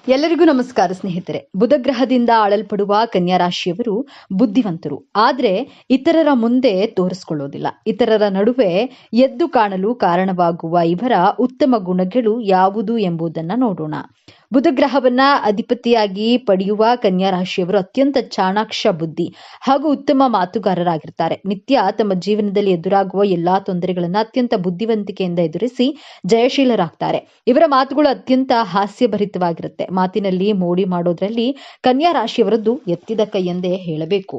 ಎಲ್ಲರಿಗೂ ನಮಸ್ಕಾರ ಸ್ನೇಹಿತರೆ. ಬುಧಗ್ರಹದಿಂದ ಆಳಲ್ಪಡುವ ಕನ್ಯಾ ರಾಶಿಯವರು ಬುದ್ಧಿವಂತರು, ಆದ್ರೆ ಇತರರ ಮುಂದೆ ತೋರಿಸಿಕೊಳ್ಳೋದಿಲ್ಲ. ಇತರರ ನಡುವೆ ಎದ್ದು ಕಾಣಲು ಕಾರಣವಾಗುವ ಇವರ ಉತ್ತಮ ಗುಣಗಳು ಯಾವುದು ಎಂಬುದನ್ನ ನೋಡೋಣ. ಬುಧಗ್ರಹವನ್ನ ಅಧಿಪತಿಯಾಗಿ ಪಡೆಯುವ ಕನ್ಯಾ ರಾಶಿಯವರು ಅತ್ಯಂತ ಚಾಣಾಕ್ಷ ಬುದ್ಧಿ ಹಾಗೂ ಉತ್ತಮ ಮಾತುಗಾರರಾಗಿರ್ತಾರೆ. ನಿತ್ಯ ತಮ್ಮ ಜೀವನದಲ್ಲಿ ಎದುರಾಗುವ ಎಲ್ಲಾ ತೊಂದರೆಗಳನ್ನ ಅತ್ಯಂತ ಬುದ್ಧಿವಂತಿಕೆಯಿಂದ ಎದುರಿಸಿ ಜಯಶೀಲರಾಗ್ತಾರೆ. ಇವರ ಮಾತುಗಳು ಅತ್ಯಂತ ಹಾಸ್ಯಭರಿತವಾಗಿರುತ್ತೆ. ಮಾತಿನಲ್ಲಿ ಮೋಡಿ ಮಾಡೋದ್ರಲ್ಲಿ ಕನ್ಯಾ ರಾಶಿಯವರದ್ದು ಎತ್ತಿದ ಕೈ ಎಂದೇ ಹೇಳಬೇಕು.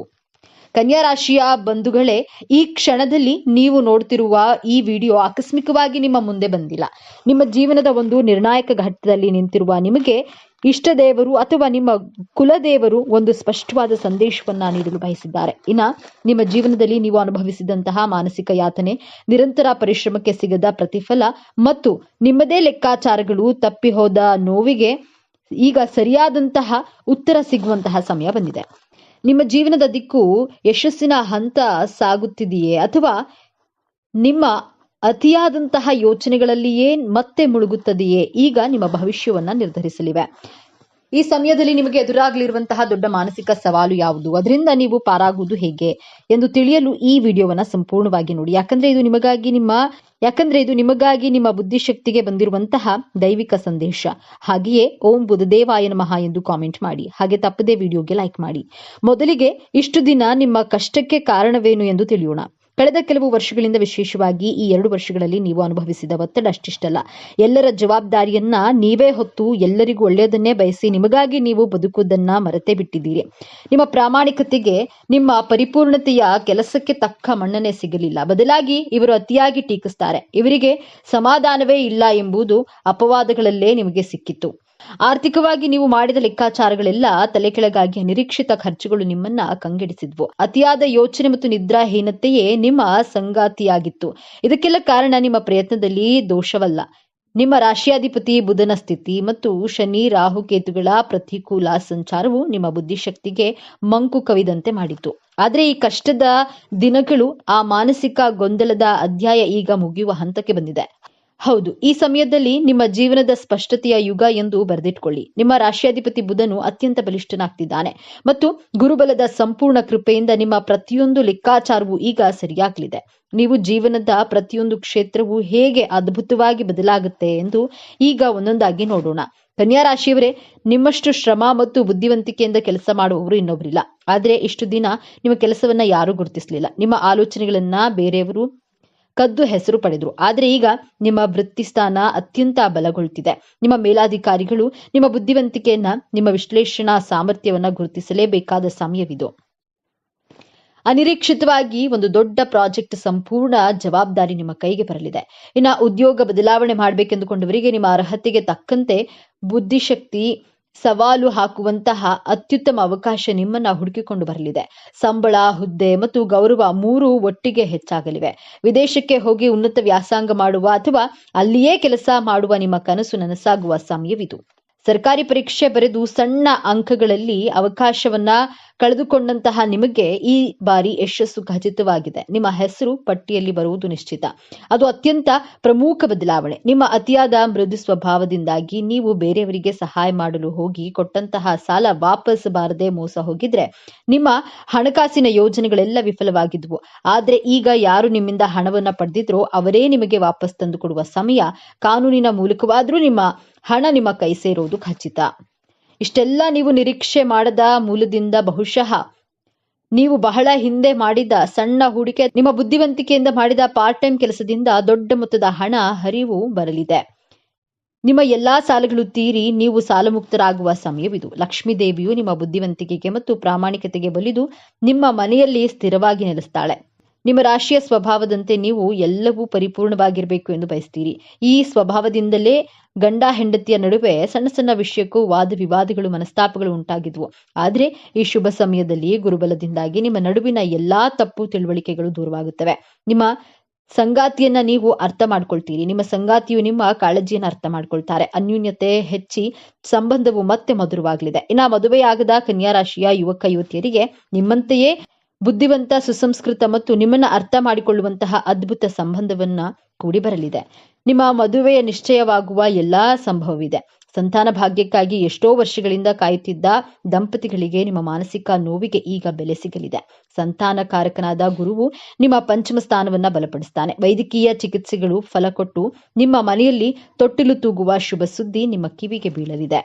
ಕನ್ಯಾ ರಾಶಿಯ ಬಂಧುಗಳೇ, ಈ ಕ್ಷಣದಲ್ಲಿ ನೀವು ನೋಡ್ತಿರುವ ಈ ವಿಡಿಯೋ ಆಕಸ್ಮಿಕವಾಗಿ ನಿಮ್ಮ ಮುಂದೆ ಬಂದಿಲ್ಲ. ನಿಮ್ಮ ಜೀವನದ ಒಂದು ನಿರ್ಣಾಯಕ ಘಟ್ಟದಲ್ಲಿ ನಿಂತಿರುವ ನಿಮಗೆ ಇಷ್ಟ ದೇವರು ಅಥವಾ ನಿಮ್ಮ ಕುಲದೇವರು ಒಂದು ಸ್ಪಷ್ಟವಾದ ಸಂದೇಶವನ್ನ ನೀಡಲು ಬಯಸಿದ್ದಾರೆ. ನಿಮ್ಮ ಜೀವನದಲ್ಲಿ ನೀವು ಅನುಭವಿಸಿದಂತಹ ಮಾನಸಿಕ ಯಾತನೆ, ನಿರಂತರ ಪರಿಶ್ರಮಕ್ಕೆ ಸಿಗದ ಪ್ರತಿಫಲ ಮತ್ತು ನಿಮ್ಮದೇ ಲೆಕ್ಕಾಚಾರಗಳು ತಪ್ಪಿ ಹೋದ ನೋವಿಗೆ ಈಗ ಸರಿಯಾದಂತಹ ಉತ್ತರ ಸಿಗುವಂತಹ ಸಮಯ ಬಂದಿದೆ. ನಿಮ್ಮ ಜೀವನದ ದಿಕ್ಕು ಯಶಸ್ಸಿನ ಹಂತ ಸಾಗುತ್ತಿದೆಯೇ ಅಥವಾ ನಿಮ್ಮ ಅತಿಯಾದಂತಹ ಯೋಚನೆಗಳಲ್ಲಿಯೇ ಮತ್ತೆ ಮುಳುಗುತ್ತದೆಯೇ? ಈಗ ನಿಮ್ಮ ಭವಿಷ್ಯವನ್ನ ನಿರ್ಧರಿಸಲಿವೆ. ಈ ಸಮಯದಲ್ಲಿ ನಿಮಗೆ ಎದುರಾಗಲಿರುವಂತಹ ದೊಡ್ಡ ಮಾನಸಿಕ ಸವಾಲು ಯಾವುದು, ಅದರಿಂದ ನೀವು ಪಾರಾಗುವುದು ಹೇಗೆ ಎಂದು ತಿಳಿಯಲು ಈ ವಿಡಿಯೋವನ್ನ ಸಂಪೂರ್ಣವಾಗಿ ನೋಡಿ. ಯಾಕಂದ್ರೆ ಇದು ನಿಮಗಾಗಿ ನಿಮ್ಮ ಬುದ್ಧಿಶಕ್ತಿಗೆ ಬಂದಿರುವಂತಹ ದೈವಿಕ ಸಂದೇಶ. ಹಾಗೆಯೇ ಓಂ ಬುಧದೇವಾಯ ನಮಃ ಎಂದು ಕಾಮೆಂಟ್ ಮಾಡಿ. ಹಾಗೆ ತಪ್ಪದೇ ವಿಡಿಯೋಗೆ ಲೈಕ್ ಮಾಡಿ. ಮೊದಲಿಗೆ ಇಷ್ಟು ದಿನ ನಿಮ್ಮ ಕಷ್ಟಕ್ಕೆ ಕಾರಣವೇನು ಎಂದು ತಿಳಿಯೋಣ. ಕಳೆದ ಕೆಲವು ವರ್ಷಗಳಿಂದ, ವಿಶೇಷವಾಗಿ ಈ 2 ವರ್ಷಗಳಲ್ಲಿ ನೀವು ಅನುಭವಿಸಿದ ಒತ್ತಡ ಅಷ್ಟಿಷ್ಟಲ್ಲ. ಎಲ್ಲರ ಜವಾಬ್ದಾರಿಯನ್ನ ನೀವೇ ಹೊತ್ತು ಎಲ್ಲರಿಗೂ ಒಳ್ಳೆಯದನ್ನೇ ಬಯಸಿ ನಿಮಗಾಗಿ ನೀವು ಬದುಕುವುದನ್ನ ಮರೆತೇ ಬಿಟ್ಟಿದ್ದೀರಿ. ನಿಮ್ಮ ಪ್ರಾಮಾಣಿಕತೆಗೆ, ನಿಮ್ಮ ಪರಿಪೂರ್ಣತೆಯ ಕೆಲಸಕ್ಕೆ ತಕ್ಕ ಮನ್ನಣೆ ಸಿಗಲಿಲ್ಲ. ಬದಲಾಗಿ ಇವರು ಅತಿಯಾಗಿ ಟೀಕಿಸ್ತಾರೆ. ಇವರಿಗೆ ಸಮಾಧಾನವೇ ಇಲ್ಲ ಎಂಬುದು ಅಪವಾದಗಳಲ್ಲೇ ನಿಮಗೆ ಸಿಕ್ಕಿತ್ತು. ಆರ್ಥಿಕವಾಗಿ ನೀವು ಮಾಡಿದ ಲೆಕ್ಕಾಚಾರಗಳೆಲ್ಲ ತಲೆ ಕೆಳಗಾಗಿ ಅನಿರೀಕ್ಷಿತ ಖರ್ಚುಗಳು ನಿಮ್ಮನ್ನ ಕಂಗೆಡಿಸಿದ್ವು. ಅತಿಯಾದ ಯೋಚನೆ ಮತ್ತು ನಿದ್ರಾಹೀನತೆಯೇ ನಿಮ್ಮ ಸಂಗಾತಿಯಾಗಿತ್ತು. ಇದಕ್ಕೆಲ್ಲ ಕಾರಣ ನಿಮ್ಮ ಪ್ರಯತ್ನದಲ್ಲಿ ದೋಷವಲ್ಲ, ನಿಮ್ಮ ರಾಶಿಯಾಧಿಪತಿ ಬುಧನ ಸ್ಥಿತಿ ಮತ್ತು ಶನಿ ರಾಹುಕೇತುಗಳ ಪ್ರತಿಕೂಲ ಸಂಚಾರವು ನಿಮ್ಮ ಬುದ್ಧಿಶಕ್ತಿಗೆ ಮಂಕು ಕವಿದಂತೆ ಮಾಡಿತು. ಆದ್ರೆ ಈ ಕಷ್ಟದ ದಿನಗಳು, ಆ ಮಾನಸಿಕ ಗೊಂದಲದ ಅಧ್ಯಾಯ ಈಗ ಮುಗಿಯುವ ಹಂತಕ್ಕೆ ಬಂದಿದೆ. ಹೌದು, ಈ ಸಮಯದಲ್ಲಿ ನಿಮ್ಮ ಜೀವನದ ಸ್ಪಷ್ಟತೆಯ ಯುಗ ಎಂದು ಬರೆದಿಟ್ಕೊಳ್ಳಿ. ನಿಮ್ಮ ರಾಶಿಯಾಧಿಪತಿ ಬುಧನು ಅತ್ಯಂತ ಬಲಿಷ್ಠನಾಗ್ತಿದ್ದಾನೆ ಮತ್ತು ಗುರುಬಲದ ಸಂಪೂರ್ಣ ಕೃಪೆಯಿಂದ ನಿಮ್ಮ ಪ್ರತಿಯೊಂದು ಲೆಕ್ಕಾಚಾರವೂ ಈಗ ಸರಿಯಾಗಲಿದೆ. ನೀವು ಜೀವನದ ಪ್ರತಿಯೊಂದು ಕ್ಷೇತ್ರವೂ ಹೇಗೆ ಅದ್ಭುತವಾಗಿ ಬದಲಾಗುತ್ತೆ ಎಂದು ಈಗ ಒಂದೊಂದಾಗಿ ನೋಡೋಣ. ಕನ್ಯಾ ರಾಶಿಯವರೇ, ನಿಮ್ಮಷ್ಟು ಶ್ರಮ ಮತ್ತು ಬುದ್ಧಿವಂತಿಕೆಯಿಂದ ಕೆಲಸ ಮಾಡುವವರು ಇನ್ನೊಬ್ಬರಿಲ್ಲ. ಆದ್ರೆ ಇಷ್ಟು ದಿನ ನಿಮ್ಮ ಕೆಲಸವನ್ನ ಯಾರೂ ಗುರುತಿಸಲಿಲ್ಲ. ನಿಮ್ಮ ಆಲೋಚನೆಗಳನ್ನ ಬೇರೆಯವರು ಕದ್ದು ಹೆಸರು ಪಡೆದ್ರು. ಆದ್ರೆ ಈಗ ನಿಮ್ಮ ವೃತ್ತಿ ಸ್ಥಾನ ಅತ್ಯಂತ ಬಲಗೊಳ್ತಿದೆ. ನಿಮ್ಮ ಮೇಲಾಧಿಕಾರಿಗಳು ನಿಮ್ಮ ಬುದ್ಧಿವಂತಿಕೆಯನ್ನ, ನಿಮ್ಮ ವಿಶ್ಲೇಷಣಾ ಸಾಮರ್ಥ್ಯವನ್ನ ಗುರುತಿಸಲೇಬೇಕಾದ ಸಮಯವಿದು. ಅನಿರೀಕ್ಷಿತವಾಗಿ ಒಂದು ದೊಡ್ಡ ಪ್ರಾಜೆಕ್ಟ್ ಸಂಪೂರ್ಣ ಜವಾಬ್ದಾರಿ ನಿಮ್ಮ ಕೈಗೆ ಬರಲಿದೆ. ಉದ್ಯೋಗ ಬದಲಾವಣೆ ಮಾಡಬೇಕೆಂದುಕೊಂಡವರಿಗೆ ನಿಮ್ಮ ಅರ್ಹತೆಗೆ ತಕ್ಕಂತೆ ಬುದ್ಧಿಶಕ್ತಿ ಸವಾಲು ಹಾಕುವಂತಹ ಅತ್ಯುತ್ತಮ ಅವಕಾಶ ನಿಮ್ಮನ್ನ ಹುಡುಕಿಕೊಂಡು ಬರಲಿದೆ. ಸಂಬಳ, ಹುದ್ದೆ ಮತ್ತು ಗೌರವ 3 ಒಟ್ಟಿಗೆ ಹೆಚ್ಚಾಗಲಿವೆ. ವಿದೇಶಕ್ಕೆ ಹೋಗಿ ಉನ್ನತ ವ್ಯಾಸಂಗ ಮಾಡುವ ಅಥವಾ ಅಲ್ಲಿಯೇ ಕೆಲಸ ಮಾಡುವ ನಿಮ್ಮ ಕನಸು ನನಸಾಗುವ ಸಮಯವಿದು. ಸರ್ಕಾರಿ ಪರೀಕ್ಷೆ ಬರೆದು ಸಣ್ಣ ಅಂಕಗಳಲ್ಲಿ ಅವಕಾಶವನ್ನ ಕಳೆದುಕೊಂಡಂತಹ ನಿಮಗೆ ಈ ಬಾರಿ ಯಶಸ್ಸು ಖಚಿತವಾಗಿದೆ. ನಿಮ್ಮ ಹೆಸರು ಪಟ್ಟಿಯಲ್ಲಿ ಬರುವುದು ನಿಶ್ಚಿತ. ಅದು ಅತ್ಯಂತ ಪ್ರಮುಖ ಬದಲಾವಣೆ. ನಿಮ್ಮ ಅತಿಯಾದ ಮೃದು ಸ್ವಭಾವದಿಂದಾಗಿ ನೀವು ಬೇರೆಯವರಿಗೆ ಸಹಾಯ ಮಾಡಲು ಹೋಗಿ ಕೊಟ್ಟಂತಹ ಸಾಲ ವಾಪಸ್ ಬಾರದೆ ಮೋಸ ಹೋಗಿದ್ರೆ ನಿಮ್ಮ ಹಣಕಾಸಿನ ಯೋಜನೆಗಳೆಲ್ಲ ವಿಫಲವಾಗಿದ್ವು. ಆದ್ರೆ ಈಗ ಯಾರು ನಿಮ್ಮಿಂದ ಹಣವನ್ನ ಪಡೆದಿದ್ರೋ ಅವರೇ ನಿಮಗೆ ವಾಪಸ್ ತಂದು ಕೊಡುವ ಸಮಯ. ಕಾನೂನಿನ ಮೂಲಕವಾದ್ರೂ ನಿಮ್ಮ ಹಣ ನಿಮ್ಮ ಕೈ ಸೇರೋದು ಖಚಿತ. ಇಷ್ಟೆಲ್ಲ ನೀವು ನಿರೀಕ್ಷೆ ಮಾಡದ ಮೂಲದಿಂದ, ಬಹುಶಃ ನೀವು ಬಹಳ ಹಿಂದೆ ಮಾಡಿದ ಸಣ್ಣ ಹೂಡಿಕೆ, ನಿಮ್ಮ ಬುದ್ಧಿವಂತಿಕೆಯಿಂದ ಮಾಡಿದ ಪಾರ್ಟ್ ಟೈಮ್ ಕೆಲಸದಿಂದ ದೊಡ್ಡ ಮೊತ್ತದ ಹಣ ಹರಿವು ಬರಲಿದೆ. ನಿಮ್ಮ ಎಲ್ಲಾ ಸಾಲಗಳು ತೀರಿ ನೀವು ಸಾಲಮುಕ್ತರಾಗುವ ಸಮಯವಿದು. ಲಕ್ಷ್ಮೀ ದೇವಿಯು ನಿಮ್ಮ ಬುದ್ಧಿವಂತಿಕೆಗೆ ಮತ್ತು ಪ್ರಾಮಾಣಿಕತೆಗೆ ಬಲಿದು ನಿಮ್ಮ ಮನೆಯಲ್ಲಿ ಸ್ಥಿರವಾಗಿ ನೆಲೆಸ್ತಾಳೆ. ನಿಮ್ಮ ರಾಶಿಯ ಸ್ವಭಾವದಂತೆ ನೀವು ಎಲ್ಲವೂ ಪರಿಪೂರ್ಣವಾಗಿರಬೇಕು ಎಂದು ಬಯಸ್ತೀರಿ. ಈ ಸ್ವಭಾವದಿಂದಲೇ ಗಂಡ ಹೆಂಡತಿಯ ನಡುವೆ ಸಣ್ಣ ಸಣ್ಣ ವಿಷಯಕ್ಕೂ ವಾದ ವಿವಾದಗಳು, ಮನಸ್ತಾಪಗಳು ಉಂಟಾಗಿದ್ವು. ಆದ್ರೆ ಈ ಶುಭ ಸಮಯದಲ್ಲಿ ಗುರುಬಲದಿಂದಾಗಿ ನಿಮ್ಮ ನಡುವಿನ ಎಲ್ಲಾ ತಪ್ಪು ತಿಳುವಳಿಕೆಗಳು ದೂರವಾಗುತ್ತವೆ. ನಿಮ್ಮ ಸಂಗಾತಿಯನ್ನ ನೀವು ಅರ್ಥ ಮಾಡ್ಕೊಳ್ತೀರಿ. ನಿಮ್ಮ ಸಂಗಾತಿಯು ನಿಮ್ಮ ಕಾಳಜಿಯನ್ನು ಅರ್ಥ ಮಾಡ್ಕೊಳ್ತಾರೆ. ಅನ್ಯೂನ್ಯತೆ ಹೆಚ್ಚಿ ಸಂಬಂಧವು ಮತ್ತೆ ಮಧುರವಾಗಲಿದೆ. ಮದುವೆಯಾಗದ ಕನ್ಯಾ ರಾಶಿಯ ಯುವಕ ಯುವತಿಯರಿಗೆ ನಿಮ್ಮಂತೆಯೇ ಬುದ್ಧಿವಂತ, ಸುಸಂಸ್ಕೃತ ಮತ್ತು ನಿಮ್ಮನ್ನ ಅರ್ಥ ಮಾಡಿಕೊಳ್ಳುವಂತಹ ಅದ್ಭುತ ಸಂಬಂಧವನ್ನ ಕೂಡಿ ಬರಲಿದೆ. ನಿಮ್ಮ ಮದುವೆಯ ನಿಶ್ಚಯವಾಗುವ ಎಲ್ಲಾ ಸಂಭವವಿದೆ. ಸಂತಾನ ಭಾಗ್ಯಕ್ಕಾಗಿ ಎಷ್ಟೋ ವರ್ಷಗಳಿಂದ ಕಾಯುತ್ತಿದ್ದ ದಂಪತಿಗಳಿಗೆ ನಿಮ್ಮ ಮಾನಸಿಕ ನೋವಿಗೆ ಈಗ ಬೆಲೆ ಸಿಗಲಿದೆ. ಸಂತಾನಕಾರಕನಾದ ಗುರುವು ನಿಮ್ಮ ಪಂಚಮ ಸ್ಥಾನವನ್ನ ಬಲಪಡಿಸ್ತಾನೆ. ವೈದ್ಯಕೀಯ ಚಿಕಿತ್ಸೆಗಳು ಫಲ ಕೊಟ್ಟು ನಿಮ್ಮ ಮನೆಯಲ್ಲಿ ತೊಟ್ಟಿಲು ತೂಗುವ ಶುಭ ಸುದ್ದಿ ನಿಮ್ಮ ಕಿವಿಗೆ ಬೀಳಲಿದೆ.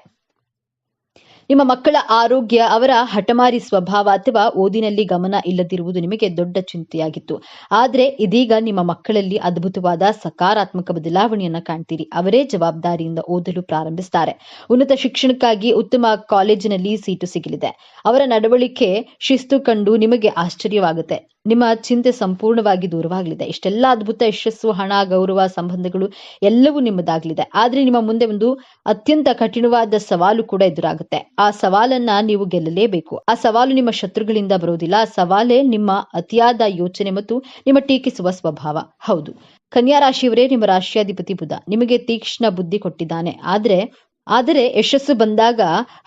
ನಿಮ್ಮ ಮಕ್ಕಳ ಆರೋಗ್ಯ, ಅವರ ಹಠಮಾರಿ ಸ್ವಭಾವ ಅಥವಾ ಓದಿನಲ್ಲಿ ಗಮನ ಇಲ್ಲದಿರುವುದು ನಿಮಗೆ ದೊಡ್ಡ ಚಿಂತೆಯಾಗಿತ್ತು. ಆದರೆ ಇದೀಗ ನಿಮ್ಮ ಮಕ್ಕಳಲ್ಲಿ ಅದ್ಭುತವಾದ ಸಕಾರಾತ್ಮಕ ಬದಲಾವಣೆಯನ್ನ ಕಾಣ್ತೀರಿ. ಅವರೇ ಜವಾಬ್ದಾರಿಯಿಂದ ಓದಲು ಪ್ರಾರಂಭಿಸ್ತಾರೆ. ಉನ್ನತ ಶಿಕ್ಷಣಕ್ಕಾಗಿ ಉತ್ತಮ ಕಾಲೇಜಿನಲ್ಲಿ ಸೀಟು ಸಿಗಲಿದೆ. ಅವರ ನಡವಳಿಕೆ ಶಿಸ್ತು ಕಂಡು ನಿಮಗೆ ಆಶ್ಚರ್ಯವಾಗುತ್ತೆ. ನಿಮ್ಮ ಚಿಂತೆ ಸಂಪೂರ್ಣವಾಗಿ ದೂರವಾಗಲಿದೆ. ಇಷ್ಟೆಲ್ಲ ಅದ್ಭುತ ಯಶಸ್ಸು, ಹಣ, ಗೌರವ, ಸಂಬಂಧಗಳು ಎಲ್ಲವೂ ನಿಮ್ಮದಾಗಲಿದೆ. ಆದ್ರೆ ನಿಮ್ಮ ಮುಂದೆ ಒಂದು ಅತ್ಯಂತ ಕಠಿಣವಾದ ಸವಾಲು ಕೂಡ ಎದುರಾಗುತ್ತೆ. ಆ ಸವಾಲನ್ನ ನೀವು ಗೆಲ್ಲಲೇಬೇಕು. ಆ ಸವಾಲು ನಿಮ್ಮ ಶತ್ರುಗಳಿಂದ ಬರೋದಿಲ್ಲ. ಆ ಸವಾಲೇ ನಿಮ್ಮ ಅತಿಯಾದ ಯೋಚನೆ ಮತ್ತು ನಿಮ್ಮ ಟೀಕಿಸುವ ಸ್ವಭಾವ. ಹೌದು, ಕನ್ಯಾ ರಾಶಿಯವರೇ, ನಿಮ್ಮ ರಾಶಿಯಾಧಿಪತಿ ಬುಧ ನಿಮಗೆ ತೀಕ್ಷ್ಣ ಬುದ್ಧಿ ಕೊಟ್ಟಿದ್ದಾನೆ. ಆದರೆ ಯಶಸ್ಸು ಬಂದಾಗ,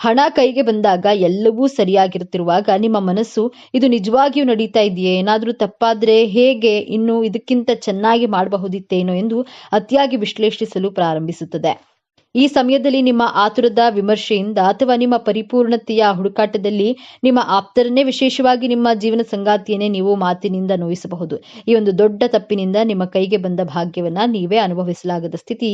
ಹಣ ಕೈಗೆ ಬಂದಾಗ, ಎಲ್ಲವೂ ಸರಿಯಾಗಿರುತ್ತಿರುವಾಗ ನಿಮ್ಮ ಮನಸ್ಸು ಇದು ನಿಜವಾಗಿಯೂ ನಡೀತಾ ಇದೆಯೇ, ಏನಾದ್ರೂ ತಪ್ಪಾದ್ರೆ ಹೇಗೆ, ಇನ್ನು ಇದಕ್ಕಿಂತ ಚೆನ್ನಾಗಿ ಮಾಡಬಹುದಿತ್ತೇನೋ ಎಂದು ಅತಿಯಾಗಿ ವಿಶ್ಲೇಷಿಸಲು ಪ್ರಾರಂಭಿಸುತ್ತದೆ. ಈ ಸಮಯದಲ್ಲಿ ನಿಮ್ಮ ಆತುರದ ವಿಮರ್ಶೆಯಿಂದ ಅಥವಾ ನಿಮ್ಮ ಪರಿಪೂರ್ಣತೆಯ ಹುಡುಕಾಟದಲ್ಲಿ ನಿಮ್ಮ ಆಪ್ತರನ್ನೇ, ವಿಶೇಷವಾಗಿ ನಿಮ್ಮ ಜೀವನ ಸಂಗಾತಿಯನ್ನೇ ನೀವು ಮಾತಿನಿಂದ ನೋಯಿಸಬಹುದು. ಈ ಒಂದು ದೊಡ್ಡ ತಪ್ಪಿನಿಂದ ನಿಮ್ಮ ಕೈಗೆ ಬಂದ ಭಾಗ್ಯವನ್ನ ನೀವೇ ಅನುಭವಿಸಲಾಗದ ಸ್ಥಿತಿ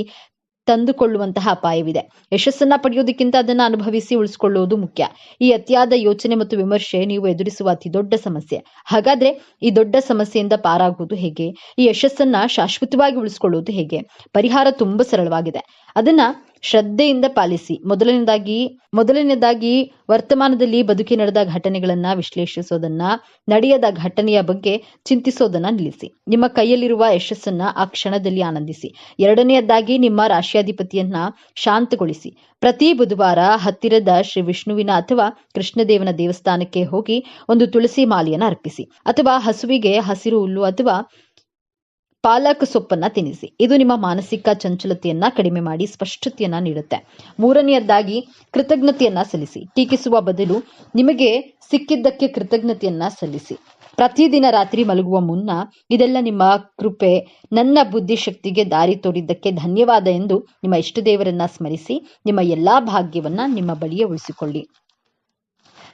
ತಂದುಕೊಳ್ಳುವಂತಹ ಅಪಾಯವಿದೆ. ಯಶಸ್ಸನ್ನ ಪಡೆಯೋದಕ್ಕಿಂತ ಅದನ್ನ ಅನುಭವಿಸಿ ಉಳಿಸಿಕೊಳ್ಳುವುದು ಮುಖ್ಯ. ಈ ಅತಿಯಾದ ಯೋಚನೆ ಮತ್ತು ವಿಮರ್ಶೆ ನೀವು ಎದುರಿಸುವ ಅತಿ ದೊಡ್ಡ ಸಮಸ್ಯೆ. ಹಾಗಾದ್ರೆ ಈ ದೊಡ್ಡ ಸಮಸ್ಯೆಯಿಂದ ಪಾರಾಗುವುದು ಹೇಗೆ? ಈ ಯಶಸ್ಸನ್ನ ಶಾಶ್ವತವಾಗಿ ಉಳಿಸಿಕೊಳ್ಳುವುದು ಹೇಗೆ? ಪರಿಹಾರ ತುಂಬಾ ಸರಳವಾಗಿದೆ. ಅದನ್ನ ಶ್ರದ್ಧೆಯಿಂದ ಪಾಲಿಸಿ. ಮೊದಲನೇದಾಗಿ ವರ್ತಮಾನದಲ್ಲಿ ಬದುಕಿ ನಡೆದ ಘಟನೆಗಳನ್ನ ವಿಶ್ಲೇಷಿಸೋದನ್ನ, ನಡೆಯದ ಘಟನೆಯ ಬಗ್ಗೆ ಚಿಂತಿಸೋದನ್ನ ನಿಲ್ಲಿಸಿ. ನಿಮ್ಮ ಕೈಯಲ್ಲಿರುವ ಯಶಸ್ಸನ್ನ ಆ ಕ್ಷಣದಲ್ಲಿ ಆನಂದಿಸಿ. ಎರಡನೆಯದಾಗಿ ನಿಮ್ಮ ರಾಶಿಯಾಧಿಪತಿಯನ್ನ ಶಾಂತಗೊಳಿಸಿ. ಪ್ರತಿ ಬುಧವಾರ ಹತ್ತಿರದ ಶ್ರೀ ವಿಷ್ಣುವಿನ ಅಥವಾ ಕೃಷ್ಣದೇವನ ದೇವಸ್ಥಾನಕ್ಕೆ ಹೋಗಿ ಒಂದು ತುಳಸಿ ಮಾಲೆಯನ್ನು ಅರ್ಪಿಸಿ, ಅಥವಾ ಹಸುವಿಗೆ ಹಸಿರು ಹುಲ್ಲು ಅಥವಾ ಪಾಲಕ್ ಸೊಪ್ಪನ್ನ ತಿನ್ನಿಸಿ. ಇದು ನಿಮ್ಮ ಮಾನಸಿಕ ಚಂಚಲತೆಯನ್ನ ಕಡಿಮೆ ಮಾಡಿ ಸ್ಪಷ್ಟತೆಯನ್ನ ನೀಡುತ್ತೆ. ಮೂರನೆಯದಾಗಿ ಕೃತಜ್ಞತೆಯನ್ನ ಸಲ್ಲಿಸಿ. ಟೀಕಿಸುವ ಬದಲು ನಿಮಗೆ ಸಿಕ್ಕಿದ್ದಕ್ಕೆ ಕೃತಜ್ಞತೆಯನ್ನ ಸಲ್ಲಿಸಿ. ಪ್ರತಿದಿನ ರಾತ್ರಿ ಮಲಗುವ ಮುನ್ನ ಇದೆಲ್ಲ ನಿಮ್ಮ ಕೃಪೆ, ನನ್ನ ಬುದ್ಧಿಶಕ್ತಿಗೆ ದಾರಿ ತೋರಿದ್ದಕ್ಕೆ ಧನ್ಯವಾದ ಎಂದು ನಿಮ್ಮ ಇಷ್ಟದೇವರನ್ನ ಸ್ಮರಿಸಿ ನಿಮ್ಮ ಎಲ್ಲಾ ಭಾಗ್ಯವನ್ನ ನಿಮ್ಮ ಬಳಿಯೇ ಉಳಿಸಿಕೊಳ್ಳಿ.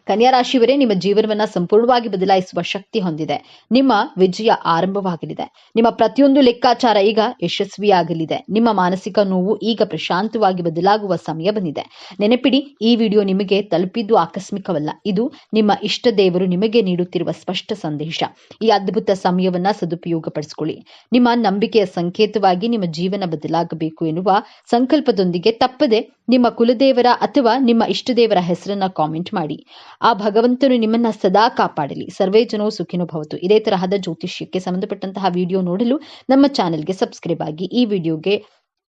ಕನ್ಯಾ ರಾಶಿಯವರೇ, ನಿಮ್ಮ ಜೀವನವನ್ನ ಸಂಪೂರ್ಣವಾಗಿ ಬದಲಾಯಿಸುವ ಶಕ್ತಿ ಹೊಂದಿದೆ. ನಿಮ್ಮ ವಿಜಯ ಆರಂಭವಾಗಲಿದೆ. ನಿಮ್ಮ ಪ್ರತಿಯೊಂದು ಲೆಕ್ಕಾಚಾರ ಈಗ ಯಶಸ್ವಿಯಾಗಲಿದೆ. ನಿಮ್ಮ ಮಾನಸಿಕ ನೋವು ಈಗ ಪ್ರಶಾಂತವಾಗಿ ಬದಲಾಗುವ ಸಮಯ ಬಂದಿದೆ. ನೆನಪಿಡಿ, ಈ ವಿಡಿಯೋ ನಿಮಗೆ ತಲುಪಿದ್ದು ಆಕಸ್ಮಿಕವಲ್ಲ. ಇದು ನಿಮ್ಮ ಇಷ್ಟ ದೇವರು ನಿಮಗೆ ನೀಡುತ್ತಿರುವ ಸ್ಪಷ್ಟ ಸಂದೇಶ. ಈ ಅದ್ಭುತ ಸಮಯವನ್ನ ಸದುಪಯೋಗಪಡಿಸಿಕೊಳ್ಳಿ. ನಿಮ್ಮ ನಂಬಿಕೆಯ ಸಂಕೇತವಾಗಿ ನಿಮ್ಮ ಜೀವನ ಬದಲಾಗಬೇಕು ಎನ್ನುವ ಸಂಕಲ್ಪದೊಂದಿಗೆ ತಪ್ಪದೆ ನಿಮ್ಮ ಕುಲದೇವರ ಅಥವಾ ನಿಮ್ಮ ಇಷ್ಟ ದೇವರ ಹೆಸರನ್ನ ಕಾಮೆಂಟ್ ಮಾಡಿ. ಆ ಭಗವಂತನು ನಿಮ್ಮನ್ನ ಸದಾ ಕಾಪಾಡಲಿ. ಸರ್ವೇ ಜನೋ ಸುಖಿನೋ ಭವತು. ಇದೇ ತರಹದ ಜ್ಯೋತಿಷ್ಯಕ್ಕೆ ಸಂಬಂಧಪಟ್ಟಂತಹ ವಿಡಿಯೋ ನೋಡಲು ನಮ್ಮ ಚಾನೆಲ್ಗೆ ಸಬ್ಸ್ಕ್ರೈಬ್ ಆಗಿ, ಈ ವಿಡಿಯೋಗೆ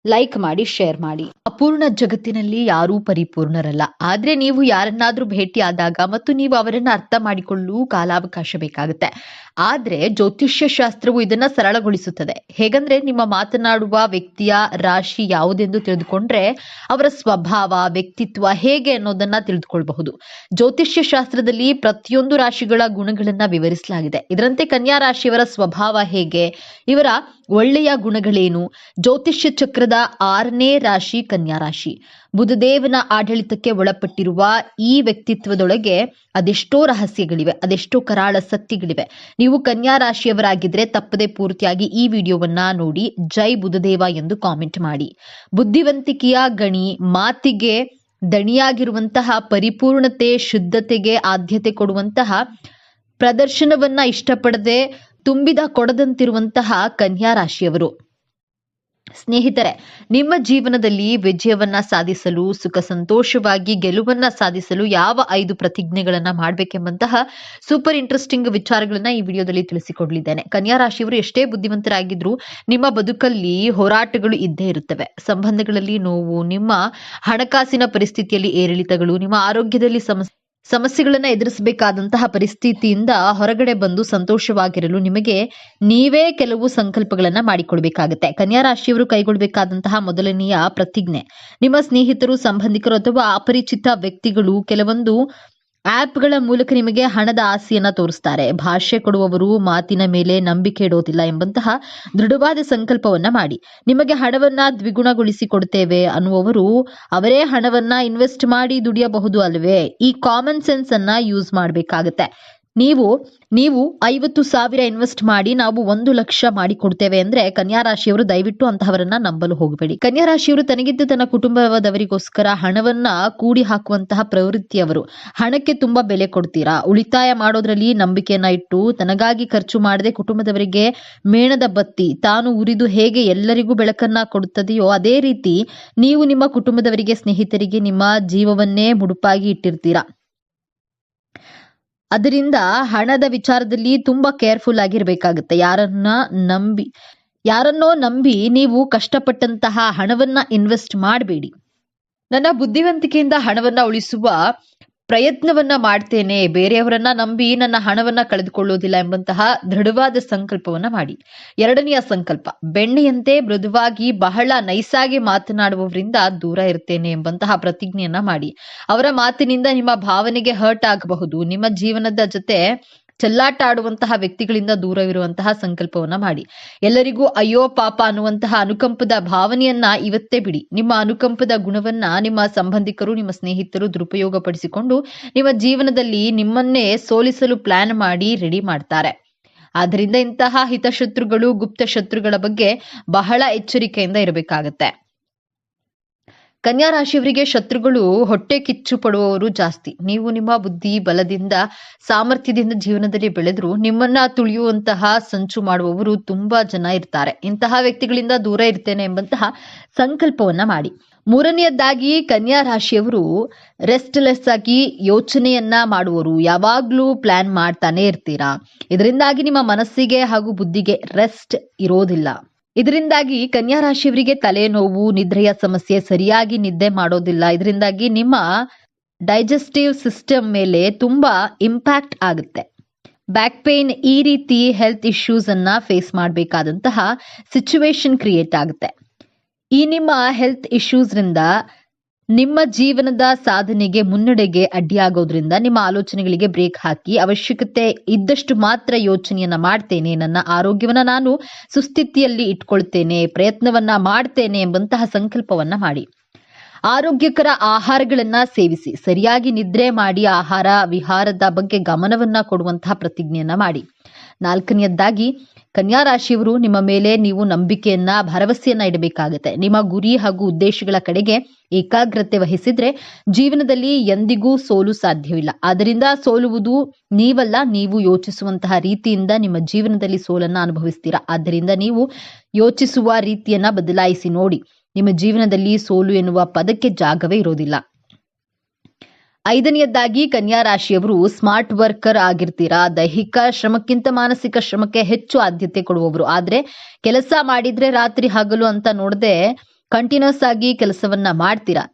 ಲೈಕ್ ಮಾಡಿ, ಶೇರ್ ಮಾಡಿ. ಅಪೂರ್ಣ ಜಗತ್ತಿನಲ್ಲಿ ಯಾರೂ ಪರಿಪೂರ್ಣರಲ್ಲ. ಆದ್ರೆ ನೀವು ಯಾರನ್ನಾದ್ರೂ ಭೇಟಿ ಆದಾಗ ಮತ್ತು ನೀವು ಅವರನ್ನ ಅರ್ಥ ಮಾಡಿಕೊಳ್ಳಲು ಕಾಲಾವಕಾಶ ಬೇಕಾಗುತ್ತೆ. ಆದ್ರೆ ಜ್ಯೋತಿಷ್ಯ ಶಾಸ್ತ್ರವು ಇದನ್ನ ಸರಳಗೊಳಿಸುತ್ತದೆ. ಹೇಗಂದ್ರೆ, ನಿಮ್ಮ ಮಾತನಾಡುವ ವ್ಯಕ್ತಿಯ ರಾಶಿ ಯಾವುದೆಂದು ತಿಳಿದುಕೊಂಡ್ರೆ ಅವರ ಸ್ವಭಾವ, ವ್ಯಕ್ತಿತ್ವ ಹೇಗೆ ಅನ್ನೋದನ್ನ ತಿಳಿದುಕೊಳ್ಳಬಹುದು. ಜ್ಯೋತಿಷ್ಯ ಶಾಸ್ತ್ರದಲ್ಲಿ ಪ್ರತಿಯೊಂದು ರಾಶಿಗಳ ಗುಣಗಳನ್ನ ವಿವರಿಸಲಾಗಿದೆ. ಇದರಂತೆ ಕನ್ಯಾ ರಾಶಿಯವರ ಸ್ವಭಾವ ಹೇಗೆ, ಇವರ ಒಳ್ಳೆಯ ಗುಣಗಳೇನು. ಜ್ಯೋತಿಷ್ಯ ಚಕ್ರದ 6ನೇ ರಾಶಿ ಕನ್ಯಾ ರಾಶಿ. ಬುಧದೇವನ ಆಡಳಿತಕ್ಕೆ ಒಳಪಟ್ಟಿರುವ ಈ ವ್ಯಕ್ತಿತ್ವದೊಳಗೆ ಅದೆಷ್ಟೋ ರಹಸ್ಯಗಳಿವೆ, ಅದೆಷ್ಟೋ ಕರಾಳ ಸತ್ಯಗಳಿವೆ. ನೀವು ಕನ್ಯಾ ರಾಶಿಯವರಾಗಿದ್ರೆ ತಪ್ಪದೆ ಪೂರ್ತಿಯಾಗಿ ಈ ವಿಡಿಯೋವನ್ನ ನೋಡಿ ಜೈ ಬುಧದೇವ ಎಂದು ಕಾಮೆಂಟ್ ಮಾಡಿ. ಬುದ್ಧಿವಂತಿಕೆಯ ಗಣಿ, ಮಾತಿಗೆ ದಣಿಯಾಗಿರುವಂತಹ, ಪರಿಪೂರ್ಣತೆ, ಶುದ್ಧತೆಗೆ ಆದ್ಯತೆ ಕೊಡುವಂತಹ, ಪ್ರದರ್ಶನವನ್ನ ಇಷ್ಟಪಡದೆ ತುಂಬಿದ ಕೊಡದಂತಿರುವಂತಹ ಕನ್ಯಾ ರಾಶಿಯವರು. ಸ್ನೇಹಿತರೆ, ನಿಮ್ಮ ಜೀವನದಲ್ಲಿ ವಿಜಯವನ್ನ ಸಾಧಿಸಲು, ಸುಖ ಸಂತೋಷವಾಗಿ ಗೆಲುವನ್ನ ಸಾಧಿಸಲು ಯಾವ 5 ಪ್ರತಿಜ್ಞೆಗಳನ್ನ ಮಾಡಬೇಕೆಂಬಂತಹ ಸೂಪರ್ ಇಂಟ್ರೆಸ್ಟಿಂಗ್ ವಿಚಾರಗಳನ್ನ ಈ ವಿಡಿಯೋದಲ್ಲಿ ತಿಳಿಸಿಕೊಡಲಿದ್ದೇನೆ. ಕನ್ಯಾ ರಾಶಿಯವರು ಎಷ್ಟೇ ಬುದ್ಧಿವಂತರಾಗಿದ್ರು ನಿಮ್ಮ ಬದುಕಲ್ಲಿ ಹೋರಾಟಗಳು ಇದ್ದೇ ಇರುತ್ತವೆ. ಸಂಬಂಧಗಳಲ್ಲಿ ನೋವು, ನಿಮ್ಮ ಹಣಕಾಸಿನ ಪರಿಸ್ಥಿತಿಯಲ್ಲಿ ಏರಿಳಿತಗಳು, ನಿಮ್ಮ ಆರೋಗ್ಯದಲ್ಲಿ ಸಮಸ್ಯೆಗಳನ್ನ ಎದುರಿಸಬೇಕಾದಂತಹ ಪರಿಸ್ಥಿತಿಯಿಂದ ಹೊರಗಡೆ ಬಂದು ಸಂತೋಷವಾಗಿರಲು ನಿಮಗೆ ನೀವೇ ಕೆಲವು ಸಂಕಲ್ಪಗಳನ್ನ ಮಾಡಿಕೊಳ್ಬೇಕಾಗತ್ತೆ. ಕನ್ಯಾ ರಾಶಿಯವರು ಕೈಗೊಳ್ಳಬೇಕಾದಂತಹ ಮೊದಲನೆಯ ಪ್ರತಿಜ್ಞೆ, ನಿಮ್ಮ ಸ್ನೇಹಿತರು, ಸಂಬಂಧಿಕರು ಅಥವಾ ಅಪರಿಚಿತ ವ್ಯಕ್ತಿಗಳು ಕೆಲವೊಂದು ಆಪ್ಗಳ ಮೂಲಕ ನಿಮಗೆ ಹಣದ ಆಸೆಯನ್ನ ತೋರಿಸ್ತಾರೆ. ಭಾಷೆ ಕೊಡುವವರು ಮಾತಿನ ಮೇಲೆ ನಂಬಿಕೆ ಇಡೋದಿಲ್ಲ ಎಂಬಂತಹ ದೃಢವಾದ ಸಂಕಲ್ಪವನ್ನ ಮಾಡಿ. ನಿಮಗೆ ಹಣವನ್ನ ದ್ವಿಗುಣಗೊಳಿಸಿ ಕೊಡ್ತೇವೆ ಅನ್ನುವವರು ಅವರೇ ಹಣವನ್ನ ಇನ್ವೆಸ್ಟ್ ಮಾಡಿ ದುಡಿಯಬಹುದು ಅಲ್ವೇ? ಈ ಕಾಮನ್ ಸೆನ್ಸ್ ಅನ್ನ ಯೂಸ್ ಮಾಡಬೇಕಾಗತ್ತೆ. ನೀವು 50,000 ಇನ್ವೆಸ್ಟ್ ಮಾಡಿ ನಾವು 1,00,000 ಮಾಡಿ ಕೊಡ್ತೇವೆ ಅಂದ್ರೆ ಕನ್ಯಾ ರಾಶಿಯವರು ದಯವಿಟ್ಟು ಅಂತಹವರನ್ನ ನಂಬಲು ಹೋಗಬೇಡಿ. ಕನ್ಯಾ ರಾಶಿಯವರು ತನಗಿದ್ದು ತನ್ನ ಕುಟುಂಬದವರಿಗೋಸ್ಕರ ಹಣವನ್ನ ಕೂಡಿ ಹಾಕುವಂತಹ ಪ್ರವೃತ್ತಿಯವರು. ಹಣಕ್ಕೆ ತುಂಬಾ ಬೆಲೆ ಕೊಡ್ತೀರಾ. ಉಳಿತಾಯ ಮಾಡೋದ್ರಲ್ಲಿ ನಂಬಿಕೆಯನ್ನ ಇಟ್ಟು ತನಗಾಗಿ ಖರ್ಚು ಮಾಡದೆ ಕುಟುಂಬದವರಿಗೆ ಮೇಣದ ಬತ್ತಿ ತಾನು ಉರಿದು ಹೇಗೆ ಎಲ್ಲರಿಗೂ ಬೆಳಕನ್ನ ಕೊಡುತ್ತದೆಯೋ ಅದೇ ರೀತಿ ನೀವು ನಿಮ್ಮ ಕುಟುಂಬದವರಿಗೆ, ಸ್ನೇಹಿತರಿಗೆ ನಿಮ್ಮ ಜೀವವನ್ನೇ ಮುಡುಪಾಗಿ ಇಟ್ಟಿರ್ತೀರಾ. ಅದರಿಂದ ಹಣದ ವಿಚಾರದಲ್ಲಿ ತುಂಬಾ ಕೇರ್ಫುಲ್ ಆಗಿರ್ಬೇಕಾಗುತ್ತೆ. ಯಾರನ್ನೋ ನಂಬಿ ನೀವು ಕಷ್ಟಪಟ್ಟಂತಹ ಹಣವನ್ನ ಇನ್ವೆಸ್ಟ್ ಮಾಡಬೇಡಿ. ನನ್ನ ಬುದ್ಧಿವಂತಿಕೆಯಿಂದ ಹಣವನ್ನ ಉಳಿಸುವ ಪ್ರಯತ್ನವನ್ನ ಮಾಡ್ತೇನೆ, ಬೇರೆಯವರನ್ನ ನಂಬಿ ನನ್ನ ಹಣವನ್ನ ಕಳೆದುಕೊಳ್ಳುವುದಿಲ್ಲ ಎಂಬಂತಹ ದೃಢವಾದ ಸಂಕಲ್ಪವನ್ನ ಮಾಡಿ. ಎರಡನೆಯ ಸಂಕಲ್ಪ, ಬೆಣ್ಣೆಯಂತೆ ಮೃದುವಾಗಿ ಬಹಳ ನೈಸಾಗಿ ಮಾತನಾಡುವವರಿಂದ ದೂರ ಇರ್ತೇನೆ ಎಂಬಂತಹ ಪ್ರತಿಜ್ಞೆಯನ್ನ ಮಾಡಿ. ಅವರ ಮಾತಿನಿಂದ ನಿಮ್ಮ ಭಾವನೆಗೆ ಹರ್ಟ್ ಆಗಬಹುದು. ನಿಮ್ಮ ಜೀವನದ ಜೊತೆ ಚೆಲ್ಲಾಟ ಆಡುವಂತಹ ವ್ಯಕ್ತಿಗಳಿಂದ ದೂರವಿರುವಂತಹ ಸಂಕಲ್ಪವನ್ನ ಮಾಡಿ. ಎಲ್ಲರಿಗೂ ಅಯ್ಯೋ ಪಾಪ ಅನ್ನುವಂತಹ ಅನುಕಂಪದ ಭಾವನೆಯನ್ನ ಇವತ್ತೇ ಬಿಡಿ. ನಿಮ್ಮ ಅನುಕಂಪದ ಗುಣವನ್ನ ನಿಮ್ಮ ಸಂಬಂಧಿಕರು, ನಿಮ್ಮ ಸ್ನೇಹಿತರು ದುರುಪಯೋಗ ಪಡಿಸಿಕೊಂಡು ನಿಮ್ಮ ಜೀವನದಲ್ಲಿ ನಿಮ್ಮನ್ನೇ ಸೋಲಿಸಲು ಪ್ಲಾನ್ ಮಾಡಿ ರೆಡಿ ಮಾಡ್ತಾರೆ. ಆದ್ರಿಂದ ಇಂತಹ ಹಿತಶತ್ರುಗಳು, ಗುಪ್ತ ಶತ್ರುಗಳ ಬಗ್ಗೆ ಬಹಳ ಎಚ್ಚರಿಕೆಯಿಂದ ಇರಬೇಕಾಗತ್ತೆ. ಕನ್ಯಾ ರಾಶಿಯವರಿಗೆ ಶತ್ರುಗಳು ಹೊಟ್ಟೆ ಕಿಚ್ಚು ಪಡುವವರು ಜಾಸ್ತಿ. ನೀವು ನಿಮ್ಮ ಬುದ್ಧಿ ಬಲದಿಂದ, ಸಾಮರ್ಥ್ಯದಿಂದ ಜೀವನದಲ್ಲಿ ಬೆಳೆದ್ರು ನಿಮ್ಮನ್ನ ತುಳಿಯುವಂತಹ ಸಂಚು ಮಾಡುವವರು ತುಂಬಾ ಜನ ಇರ್ತಾರೆ. ಇಂತಹ ವ್ಯಕ್ತಿಗಳಿಂದ ದೂರ ಇರ್ತೇನೆ ಎಂಬಂತಹ ಸಂಕಲ್ಪವನ್ನ ಮಾಡಿ. ಮೂರನೆಯದಾಗಿ ಕನ್ಯಾ ರಾಶಿಯವರು ರೆಸ್ಟ್ಲೆಸ್ ಆಗಿ ಯೋಚನೆಯನ್ನ ಮಾಡುವರು. ಯಾವಾಗ್ಲೂ ಪ್ಲಾನ್ ಮಾಡ್ತಾನೆ ಇರ್ತೀರಾ. ಇದರಿಂದಾಗಿ ನಿಮ್ಮ ಮನಸ್ಸಿಗೆ ಹಾಗೂ ಬುದ್ಧಿಗೆ ರೆಸ್ಟ್ ಇರೋದಿಲ್ಲ. ಇದರಿಂದಾಗಿ ಕನ್ಯಾ ರಾಶಿಯವರಿಗೆ ತಲೆನೋವು, ನಿದ್ರೆಯ ಸಮಸ್ಯೆ, ಸರಿಯಾಗಿ ನಿದ್ದೆ ಮಾಡೋದಿಲ್ಲ. ಇದರಿಂದಾಗಿ ನಿಮ್ಮ ಡೈಜೆಸ್ಟಿವ್ ಸಿಸ್ಟಮ್ ಮೇಲೆ ತುಂಬಾ ಇಂಪ್ಯಾಕ್ಟ್ ಆಗುತ್ತೆ. ಬ್ಯಾಕ್ ಪೇನ್, ಈ ರೀತಿ ಹೆಲ್ತ್ ಇಶ್ಯೂಸ್ ಅನ್ನ ಫೇಸ್ ಮಾಡಬೇಕಾದಂತಹ ಸಿಚುವೇಶನ್ ಕ್ರಿಯೇಟ್ ಆಗುತ್ತೆ. ಈ ನಿಮ್ಮ ಹೆಲ್ತ್ ಇಶ್ಯೂಸ್ ರಿಂದ ನಿಮ್ಮ ಜೀವನದ ಸಾಧನೆಗೆ, ಮುನ್ನಡೆಗೆ ಅಡ್ಡಿಯಾಗೋದ್ರಿಂದ ನಿಮ್ಮ ಆಲೋಚನೆಗಳಿಗೆ ಬ್ರೇಕ್ ಹಾಕಿ ಅವಶ್ಯಕತೆ ಇದ್ದಷ್ಟು ಮಾತ್ರ ಯೋಚನೆಯನ್ನ ಮಾಡ್ತೇನೆ, ನನ್ನ ಆರೋಗ್ಯವನ್ನ ನಾನು ಸುಸ್ಥಿತಿಯಲ್ಲಿ ಇಟ್ಕೊಳ್ತೇನೆ, ಪ್ರಯತ್ನವನ್ನ ಮಾಡ್ತೇನೆ ಎಂಬಂತಹ ಸಂಕಲ್ಪವನ್ನ ಮಾಡಿ. ಆರೋಗ್ಯಕರ ಆಹಾರಗಳನ್ನ ಸೇವಿಸಿ, ಸರಿಯಾಗಿ ನಿದ್ರೆ ಮಾಡಿ, ಆಹಾರ ವಿಹಾರದ ಬಗ್ಗೆ ಗಮನವನ್ನ ಕೊಡುವಂತಹ ಪ್ರತಿಜ್ಞೆಯನ್ನ ಮಾಡಿ. ನಾಲ್ಕನೆಯದಾಗಿ ಕನ್ಯಾ ರಾಶಿಯವರು ನಿಮ್ಮ ಮೇಲೆ ನೀವು ನಂಬಿಕೆಯನ್ನ, ಭರವಸೆಯನ್ನ ಇಡಬೇಕಾಗತ್ತೆ. ನಿಮ್ಮ ಗುರಿ ಹಾಗೂ ಉದ್ದೇಶಗಳ ಕಡೆಗೆ ಏಕಾಗ್ರತೆ ವಹಿಸಿದ್ರೆ ಜೀವನದಲ್ಲಿ ಎಂದಿಗೂ ಸೋಲು ಸಾಧ್ಯವಿಲ್ಲ. ಆದ್ದರಿಂದ ಸೋಲುವುದು ನೀವಲ್ಲ, ನೀವು ಯೋಚಿಸುವಂತಹ ರೀತಿಯಿಂದ ನಿಮ್ಮ ಜೀವನದಲ್ಲಿ ಸೋಲನ್ನ ಅನುಭವಿಸ್ತೀರಾ. ಆದ್ದರಿಂದ ನೀವು ಯೋಚಿಸುವ ರೀತಿಯನ್ನ ಬದಲಾಯಿಸಿ ನೋಡಿ. ನಿಮ್ಮ ಜೀವನದಲ್ಲಿ ಸೋಲು ಎನ್ನುವ ಪದಕ್ಕೆ ಜಾಗವೇ ಇರೋದಿಲ್ಲ. ಐದನೆಯದಾಗಿ ಕನ್ಯಾ ರಾಶಿಯವರು ಸ್ಮಾರ್ಟ್ ವರ್ಕರ್ ಆಗಿರ್ತೀರಾ. ದೈಹಿಕ ಶ್ರಮಕ್ಕಿಂತ ಮಾನಸಿಕ ಶ್ರಮಕ್ಕೆ ಹೆಚ್ಚು ಆದ್ಯತೆ ಕೊಡುವವರು. ಆದ್ರೆ ಕೆಲಸ ಮಾಡಿದ್ರೆ ರಾತ್ರಿ ಹಗಲು ಅಂತ ನೋಡದೆ ಕಂಟಿನ್ಯೂಸ್ ಆಗಿ ಕೆಲಸವನ್ನ ಮಾಡ್ತೀರಾ.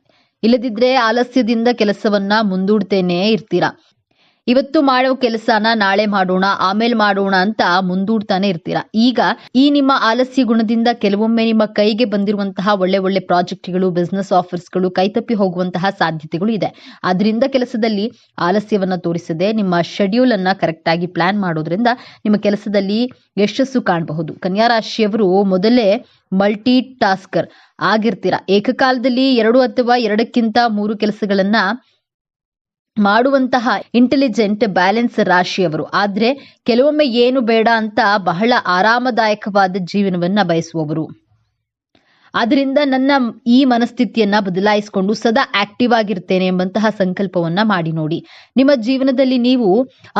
ಇಲ್ಲದಿದ್ರೆ ಆಲಸ್ಯದಿಂದ ಕೆಲಸವನ್ನ ಮುಂದೂಡ್ತೇನೆ ಇರ್ತೀರಾ. ಇವತ್ತು ಮಾಡೋ ಕೆಲಸನ ನಾಳೆ ಮಾಡೋಣ, ಆಮೇಲೆ ಮಾಡೋಣ ಅಂತ ಮುಂದೂಡ್ತಾನೆ ಇರ್ತೀರಾ. ಈಗ ಈ ನಿಮ್ಮ ಆಲಸ್ಯ ಗುಣದಿಂದ ಕೆಲವೊಮ್ಮೆ ನಿಮ್ಮ ಕೈಗೆ ಬಂದಿರುವಂತಹ ಒಳ್ಳೆ ಪ್ರಾಜೆಕ್ಟ್ಗಳು, ಬಿಸ್ನೆಸ್ ಆಫರ್ಸ್ಗಳು ಕೈತಪ್ಪಿ ಹೋಗುವಂತಹ ಸಾಧ್ಯತೆಗಳು ಇದೆ. ಆದ್ರಿಂದ ಕೆಲಸದಲ್ಲಿ ಆಲಸ್ಯವನ್ನ ತೋರಿಸದೆ ನಿಮ್ಮ ಶೆಡ್ಯೂಲ್ ಅನ್ನ ಕರೆಕ್ಟ್ ಆಗಿ ಪ್ಲಾನ್ ಮಾಡೋದ್ರಿಂದ ನಿಮ್ಮ ಕೆಲಸದಲ್ಲಿ ಯಶಸ್ಸು ಕಾಣಬಹುದು. ಕನ್ಯಾ ರಾಶಿಯವರು ಮೊದಲೇ ಮಲ್ಟಿ ಟಾಸ್ಕರ್ ಆಗಿರ್ತೀರಾ. ಏಕಕಾಲದಲ್ಲಿ 2 ಅಥವಾ 2ಕ್ಕಿಂತ 3 ಕೆಲಸಗಳನ್ನ ಮಾಡುವಂತಹ ಇಂಟೆಲಿಜೆಂಟ್ ಬ್ಯಾಲೆನ್ಸ್ ರಾಶಿಯವರು. ಆದ್ರೆ ಕೆಲವೊಮ್ಮೆ ಏನು ಬೇಡ ಅಂತ ಬಹಳ ಆರಾಮದಾಯಕವಾದ ಜೀವನವನ್ನ ಬಯಸುವವರು. ಆದ್ರಿಂದ ನನ್ನ ಈ ಮನಸ್ಥಿತಿಯನ್ನ ಬದಲಾಯಿಸಿಕೊಂಡು ಸದಾ ಆಕ್ಟಿವ್ ಆಗಿರ್ತೇನೆ ಎಂಬಂತಹ ಸಂಕಲ್ಪವನ್ನ ಮಾಡಿ ನೋಡಿ. ನಿಮ್ಮ ಜೀವನದಲ್ಲಿ ನೀವು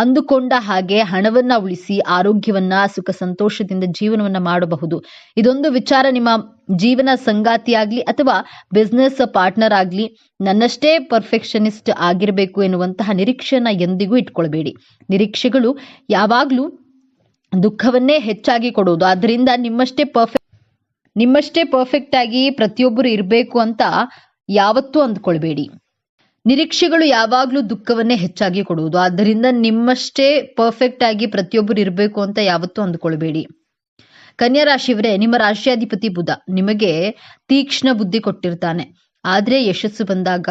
ಅಂದುಕೊಂಡ ಹಾಗೆ ಹಣವನ್ನ ಉಳಿಸಿ, ಆರೋಗ್ಯವನ್ನ, ಸುಖ ಸಂತೋಷದಿಂದ ಜೀವನವನ್ನ ಮಾಡಬಹುದು. ಇದೊಂದು ವಿಚಾರ ನಿಮ್ಮ ಜೀವನ ಸಂಗಾತಿಯಾಗ್ಲಿ ಅಥವಾ ಬಿಸ್ನೆಸ್ ಪಾರ್ಟ್ನರ್ ಆಗ್ಲಿ ನನ್ನಷ್ಟೇ ಪರ್ಫೆಕ್ಷನಿಸ್ಟ್ ಆಗಿರಬೇಕು ಎನ್ನುವಂತಹ ನಿರೀಕ್ಷೆಯನ್ನ ಎಂದಿಗೂ ಇಟ್ಕೊಳ್ಬೇಡಿ. ನಿರೀಕ್ಷೆಗಳು ಯಾವಾಗ್ಲೂ ದುಃಖವನ್ನೇ ಹೆಚ್ಚಾಗಿ ಕೊಡೋದು. ಆದ್ರಿಂದ ನಿಮ್ಮಷ್ಟೇ ಪರ್ಫೆಕ್ಟ್ ಆಗಿ ಪ್ರತಿಯೊಬ್ಬರು ಇರಬೇಕು ಅಂತ ಯಾವತ್ತೂ ಅಂದ್ಕೊಳ್ಬೇಡಿ. ನಿರೀಕ್ಷೆಗಳು ಯಾವಾಗ್ಲೂ ದುಃಖವನ್ನೇ ಹೆಚ್ಚಾಗಿ ಕೊಡುವುದು. ಆದ್ದರಿಂದ ನಿಮ್ಮಷ್ಟೇ ಪರ್ಫೆಕ್ಟ್ ಆಗಿ ಪ್ರತಿಯೊಬ್ಬರು ಇರಬೇಕು ಅಂತ ಯಾವತ್ತೂ ಅಂದ್ಕೊಳ್ಬೇಡಿ. ಕನ್ಯಾ ರಾಶಿಯವರೇ, ನಿಮ್ಮ ರಾಶಿಯಾಧಿಪತಿ ಬುಧ ನಿಮಗೆ ತೀಕ್ಷ್ಣ ಬುದ್ಧಿ ಕೊಟ್ಟಿರ್ತಾನೆ. ಆದ್ರೆ ಯಶಸ್ಸು ಬಂದಾಗ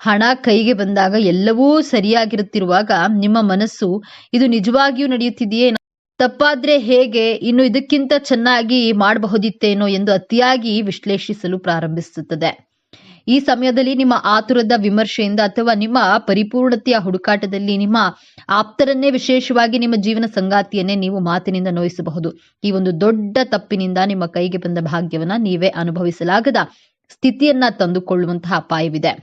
ಹಣ ಕೈಗೆ ಬಂದಾಗ ಎಲ್ಲವೂ ಸರಿಯಾಗಿರುತ್ತಿರುವಾಗ ನಿಮ್ಮ ಮನಸ್ಸು ಇದು ನಿಜವಾಗಿಯೂ ನಡೆಯುತ್ತಿದೆಯೇ, ತಪ್ಪಾದ್ರೆ ಹೇಗೆ, ಇನ್ನು ಇದಕ್ಕಿಂತ ಚೆನ್ನಾಗಿ ಮಾಡಬಹುದಿತ್ತೇನೋ ಎಂದು ಅತಿಯಾಗಿ ವಿಶ್ಲೇಷಿಸಲು ಪ್ರಾರಂಭಿಸುತ್ತದೆ. ಈ ಸಮಯದಲ್ಲಿ ನಿಮ್ಮ ಆತುರದ ವಿಮರ್ಶೆಯಿಂದ ಅಥವಾ ನಿಮ್ಮ ಪರಿಪೂರ್ಣತೆಯ ಹುಡುಕಾಟದಲ್ಲಿ ನಿಮ್ಮ ಆಪ್ತರನ್ನೇ, ವಿಶೇಷವಾಗಿ ನಿಮ್ಮ ಜೀವನ ಸಂಗಾತಿಯನ್ನೇ ನೀವು ಮಾತಿನಿಂದ ನೋಯಿಸಬಹುದು. ಈ ಒಂದು ದೊಡ್ಡ ತಪ್ಪಿನಿಂದ ನಿಮ್ಮ ಕೈಗೆ ಬಂದ ಭಾಗ್ಯವನ್ನ ನೀವೇ ಅನುಭವಿಸಲಾಗದ ಸ್ಥಿತಿಯನ್ನ ತಂದುಕೊಳ್ಳುವಂತಹ ಅಪಾಯವಿದೆ.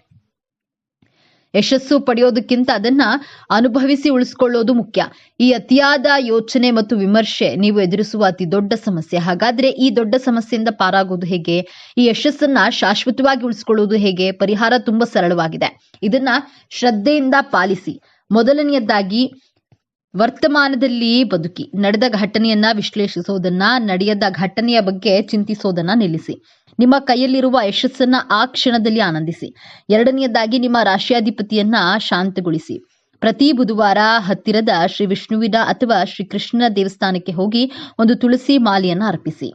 ಯಶಸ್ಸು ಪಡೆಯೋದಕ್ಕಿಂತ ಅದನ್ನ ಅನುಭವಿಸಿ ಉಳಿಸ್ಕೊಳ್ಳೋದು ಮುಖ್ಯ. ಈ ಅತಿಯಾದ ಯೋಚನೆ ಮತ್ತು ವಿಮರ್ಶೆ ನೀವು ಎದುರಿಸುವ ಅತಿ ದೊಡ್ಡ ಸಮಸ್ಯೆ. ಹಾಗಾದ್ರೆ ಈ ದೊಡ್ಡ ಸಮಸ್ಯೆಯಿಂದ ಪಾರಾಗೋದು ಹೇಗೆ? ಈ ಯಶಸ್ಸನ್ನ ಶಾಶ್ವತವಾಗಿ ಉಳಿಸ್ಕೊಳ್ಳೋದು ಹೇಗೆ? ಪರಿಹಾರ ತುಂಬಾ ಸರಳವಾಗಿದೆ. ಇದನ್ನ ಶ್ರದ್ಧೆಯಿಂದ ಪಾಲಿಸಿ. ಮೊದಲನೆಯದಾಗಿ, ವರ್ತಮಾನದಲ್ಲಿ ಬದುಕಿ. ನಡೆದ ಘಟನೆಯನ್ನ ವಿಶ್ಲೇಷಿಸೋದನ್ನ, ನಡೆಯದ ಘಟನೆಯ ಬಗ್ಗೆ ಚಿಂತಿಸೋದನ್ನ ನಿಲ್ಲಿಸಿ. ನಿಮ್ಮ ಕೈಯಲ್ಲಿರುವ ಯಶಸ್ಸನ್ನ ಆ ಕ್ಷಣದಲ್ಲಿ ಆನಂದಿಸಿ. ಎರಡನೆಯದಾಗಿ, ನಿಮ್ಮ ರಾಶಿಯಾಧಿಪತಿಯನ್ನ ಶಾಂತಗೊಳಿಸಿ. ಪ್ರತಿ ಬುಧವಾರ ಹತ್ತಿರದ ಶ್ರೀ ವಿಷ್ಣುವಿನ ಅಥವಾ ಶ್ರೀ ಕೃಷ್ಣನ ದೇವಸ್ಥಾನಕ್ಕೆ ಹೋಗಿ ಒಂದು ತುಳಸಿ ಮಾಲೆಯನ್ನ ಅರ್ಪಿಸಿ.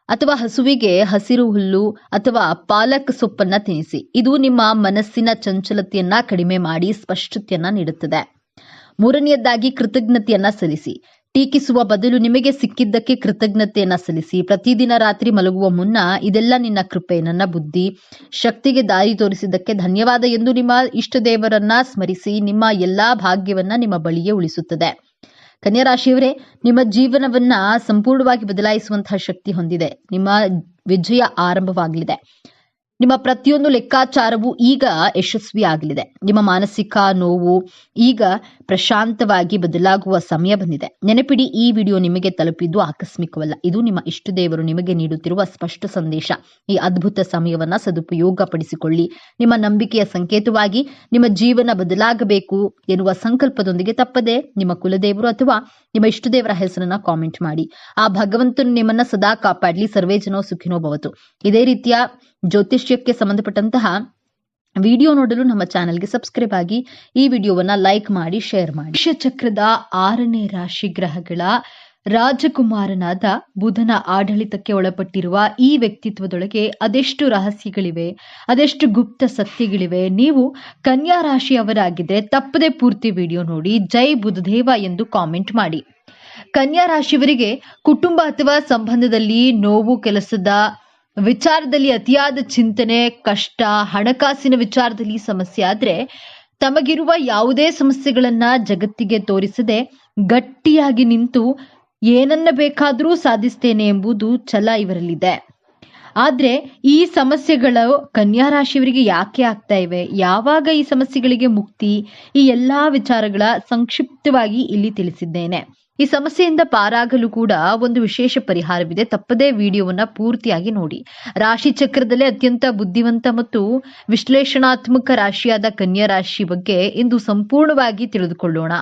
ಅಥವಾ ಹಸುವಿಗೆ ಹಸಿರು ಹುಲ್ಲು ಅಥವಾ ಪಾಲಕ್ ಸೊಪ್ಪನ್ನ ತಿನ್ನಿಸಿ. ಇದು ನಿಮ್ಮ ಮನಸ್ಸಿನ ಚಂಚಲತೆಯನ್ನ ಕಡಿಮೆ ಮಾಡಿ ಸ್ಪಷ್ಟತೆಯನ್ನ ನೀಡುತ್ತದೆ. ಮೂರನೆಯದಾಗಿ, ಕೃತಜ್ಞತೆಯನ್ನ ಸಲ್ಲಿಸಿ. ಟೀಕಿಸುವ ಬದಲು ನಿಮಗೆ ಸಿಕ್ಕಿದ್ದಕ್ಕೆ ಕೃತಜ್ಞತೆಯನ್ನ ಸಲ್ಲಿಸಿ. ಪ್ರತಿದಿನ ರಾತ್ರಿ ಮಲಗುವ ಮುನ್ನ, ಇದೆಲ್ಲ ನಿನ್ನ ಕೃಪೆ, ನನ್ನ ಬುದ್ಧಿ ಶಕ್ತಿಗೆ ದಾರಿ ತೋರಿಸಿದ್ದಕ್ಕೆ ಧನ್ಯವಾದ ಎಂದು ನಿಮ್ಮ ಇಷ್ಟ ದೇವರನ್ನ ಸ್ಮರಿಸಿ. ನಿಮ್ಮ ಎಲ್ಲಾ ಭಾಗ್ಯವನ್ನ ನಿಮ್ಮ ಬಳಿಯೇ ಉಳಿಸುತ್ತದೆ. ಕನ್ಯಾ ರಾಶಿಯವರೇ, ನಿಮ್ಮ ಜೀವನವನ್ನ ಸಂಪೂರ್ಣವಾಗಿ ಬದಲಾಯಿಸುವಂತಹ ಶಕ್ತಿ ಹೊಂದಿದೆ. ನಿಮ್ಮ ವಿಜಯ ಆರಂಭವಾಗಲಿದೆ. ನಿಮ್ಮ ಪ್ರತಿಯೊಂದು ಲೆಕ್ಕಾಚಾರವೂ ಈಗ ಯಶಸ್ವಿಯಾಗಲಿದೆ. ನಿಮ್ಮ ಮಾನಸಿಕ ನೋವು ಈಗ ಪ್ರಶಾಂತವಾಗಿ ಬದಲಾಗುವ ಸಮಯ ಬಂದಿದೆ. ನೆನಪಿಡಿ, ಈ ವಿಡಿಯೋ ನಿಮಗೆ ತಲುಪಿದ್ದು ಆಕಸ್ಮಿಕವಲ್ಲ. ಇದು ನಿಮ್ಮ ಇಷ್ಟ ದೇವರು ನಿಮಗೆ ನೀಡುತ್ತಿರುವ ಸ್ಪಷ್ಟ ಸಂದೇಶ. ಈ ಅದ್ಭುತ ಸಮಯವನ್ನ ಸದುಪಯೋಗ ಪಡಿಸಿಕೊಳ್ಳಿ. ನಿಮ್ಮ ನಂಬಿಕೆಯ ಸಂಕೇತವಾಗಿ ನಿಮ್ಮ ಜೀವನ ಬದಲಾಗಬೇಕು ಎನ್ನುವ ಸಂಕಲ್ಪದೊಂದಿಗೆ ತಪ್ಪದೆ ನಿಮ್ಮ ಕುಲದೇವರು ಅಥವಾ ನಿಮ್ಮ ಇಷ್ಟ ದೇವರ ಹೆಸರನ್ನ ಕಾಮೆಂಟ್ ಮಾಡಿ. ಆ ಭಗವಂತನು ನಿಮ್ಮನ್ನ ಸದಾ ಕಾಪಾಡಲಿ. ಸರ್ವೇ ಜನೋ ಸುಖಿನೋ ಭವತು. ಇದೇ ರೀತಿಯ ಜ್ಯೋತಿಷ್ಯಕ್ಕೆ ಸಂಬಂಧಪಟ್ಟಂತಹ ವಿಡಿಯೋ ನೋಡಲು ನಮ್ಮ ಚಾನೆಲ್ಗೆ ಸಬ್ಸ್ಕ್ರೈಬ್ ಆಗಿ, ಈ ವಿಡಿಯೋವನ್ನ ಲೈಕ್ ಮಾಡಿ, ಶೇರ್ ಮಾಡಿ. ಚಕ್ರದ 6ನೇ ರಾಶಿ ಗ್ರಹಗಳ ರಾಜಕುಮಾರನಾದ ಬುಧನ ಆಡಳಿತಕ್ಕೆ ಒಳಪಟ್ಟಿರುವ ಈ ವ್ಯಕ್ತಿತ್ವದೊಳಗೆ ಅದೆಷ್ಟು ರಹಸ್ಯಗಳಿವೆ, ಅದೆಷ್ಟು ಗುಪ್ತ ಸತ್ಯಗಳಿವೆ. ನೀವು ಕನ್ಯಾ ರಾಶಿಯವರಾಗಿದ್ದರೆ ತಪ್ಪದೆ ಪೂರ್ತಿ ವಿಡಿಯೋ ನೋಡಿ ಜೈ ಬುಧದೇವ ಎಂದು ಕಾಮೆಂಟ್ ಮಾಡಿ. ಕನ್ಯಾ ರಾಶಿಯವರಿಗೆ ಕುಟುಂಬ ಅಥವಾ ಸಂಬಂಧದಲ್ಲಿ ನೋವು, ಕೆಲಸದ ವಿಚಾರದಲ್ಲಿ ಅತಿಯಾದ ಚಿಂತನೆ, ಕಷ್ಟ, ಹಣಕಾಸಿನ ವಿಚಾರದಲ್ಲಿ ಸಮಸ್ಯೆ ಆದ್ರೆ ತಮಗಿರುವ ಯಾವುದೇ ಸಮಸ್ಯೆಗಳನ್ನ ಜಗತ್ತಿಗೆ ತೋರಿಸದೆ ಗಟ್ಟಿಯಾಗಿ ನಿಂತು ಏನನ್ನ ಬೇಕಾದರೂ ಸಾಧಿಸ್ತೇನೆ ಎಂಬುದು ಛಲ ಇವರಲ್ಲಿದೆ. ಆದ್ರೆ ಈ ಸಮಸ್ಯೆಗಳು ಕನ್ಯಾ ರಾಶಿಯವರಿಗೆ ಯಾಕೆ ಆಗ್ತಾ ಇವೆ, ಯಾವಾಗ ಈ ಸಮಸ್ಯೆಗಳಿಗೆ ಮುಕ್ತಿ, ಈ ಎಲ್ಲಾ ವಿಚಾರಗಳ ಸಂಕ್ಷಿಪ್ತವಾಗಿ ಇಲ್ಲಿ ತಿಳಿಸಿದ್ದೇನೆ. ಈ ಸಮಸ್ಯೆಯಿಂದ ಪಾರಾಗಲು ಕೂಡ ಒಂದು ವಿಶೇಷ ಪರಿಹಾರವಿದೆ. ತಪ್ಪದೇ ವಿಡಿಯೋವನ್ನ ಪೂರ್ತಿಯಾಗಿ ನೋಡಿ. ರಾಶಿ ಚಕ್ರದಲ್ಲೇ ಅತ್ಯಂತ ಬುದ್ಧಿವಂತ ಮತ್ತು ವಿಶ್ಲೇಷಣಾತ್ಮಕ ರಾಶಿಯಾದ ಕನ್ಯಾ ರಾಶಿ ಬಗ್ಗೆ ಇಂದು ಸಂಪೂರ್ಣವಾಗಿ ತಿಳಿದುಕೊಳ್ಳೋಣ.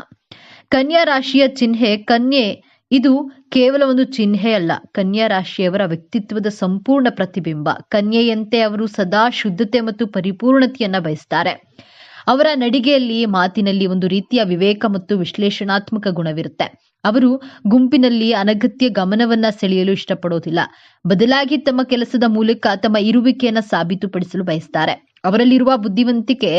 ಕನ್ಯಾ ರಾಶಿಯ ಚಿಹ್ನೆ ಕನ್ಯೆ. ಇದು ಕೇವಲ ಒಂದು ಚಿಹ್ನೆ ಅಲ್ಲ, ಕನ್ಯಾ ರಾಶಿಯವರ ವ್ಯಕ್ತಿತ್ವದ ಸಂಪೂರ್ಣ ಪ್ರತಿಬಿಂಬ. ಕನ್ಯೆಯಂತೆ ಅವರು ಸದಾ ಶುದ್ಧತೆ ಮತ್ತು ಪರಿಪೂರ್ಣತೆಯನ್ನ ಬಯಸ್ತಾರೆ. ಅವರ ನಡಿಗೆಯಲ್ಲಿ, ಮಾತಿನಲ್ಲಿ ಒಂದು ರೀತಿಯ ವಿವೇಕ ಮತ್ತು ವಿಶ್ಲೇಷಣಾತ್ಮಕ ಗುಣವಿರುತ್ತೆ. ಅವರು ಗುಂಪಿನಲ್ಲಿ ಅನಗತ್ಯ ಗಮನವನ್ನ ಸೆಳೆಯಲು ಇಷ್ಟಪಡೋದಿಲ್ಲ. ಬದಲಾಗಿ ತಮ್ಮ ಕೆಲಸದ ಮೂಲಕ ತಮ್ಮ ಇರುವಿಕೆಯನ್ನ ಸಾಬೀತುಪಡಿಸಲು ಬಯಸ್ತಾರೆ. ಅವರಲ್ಲಿರುವ ಬುದ್ಧಿವಂತಿಕೆ,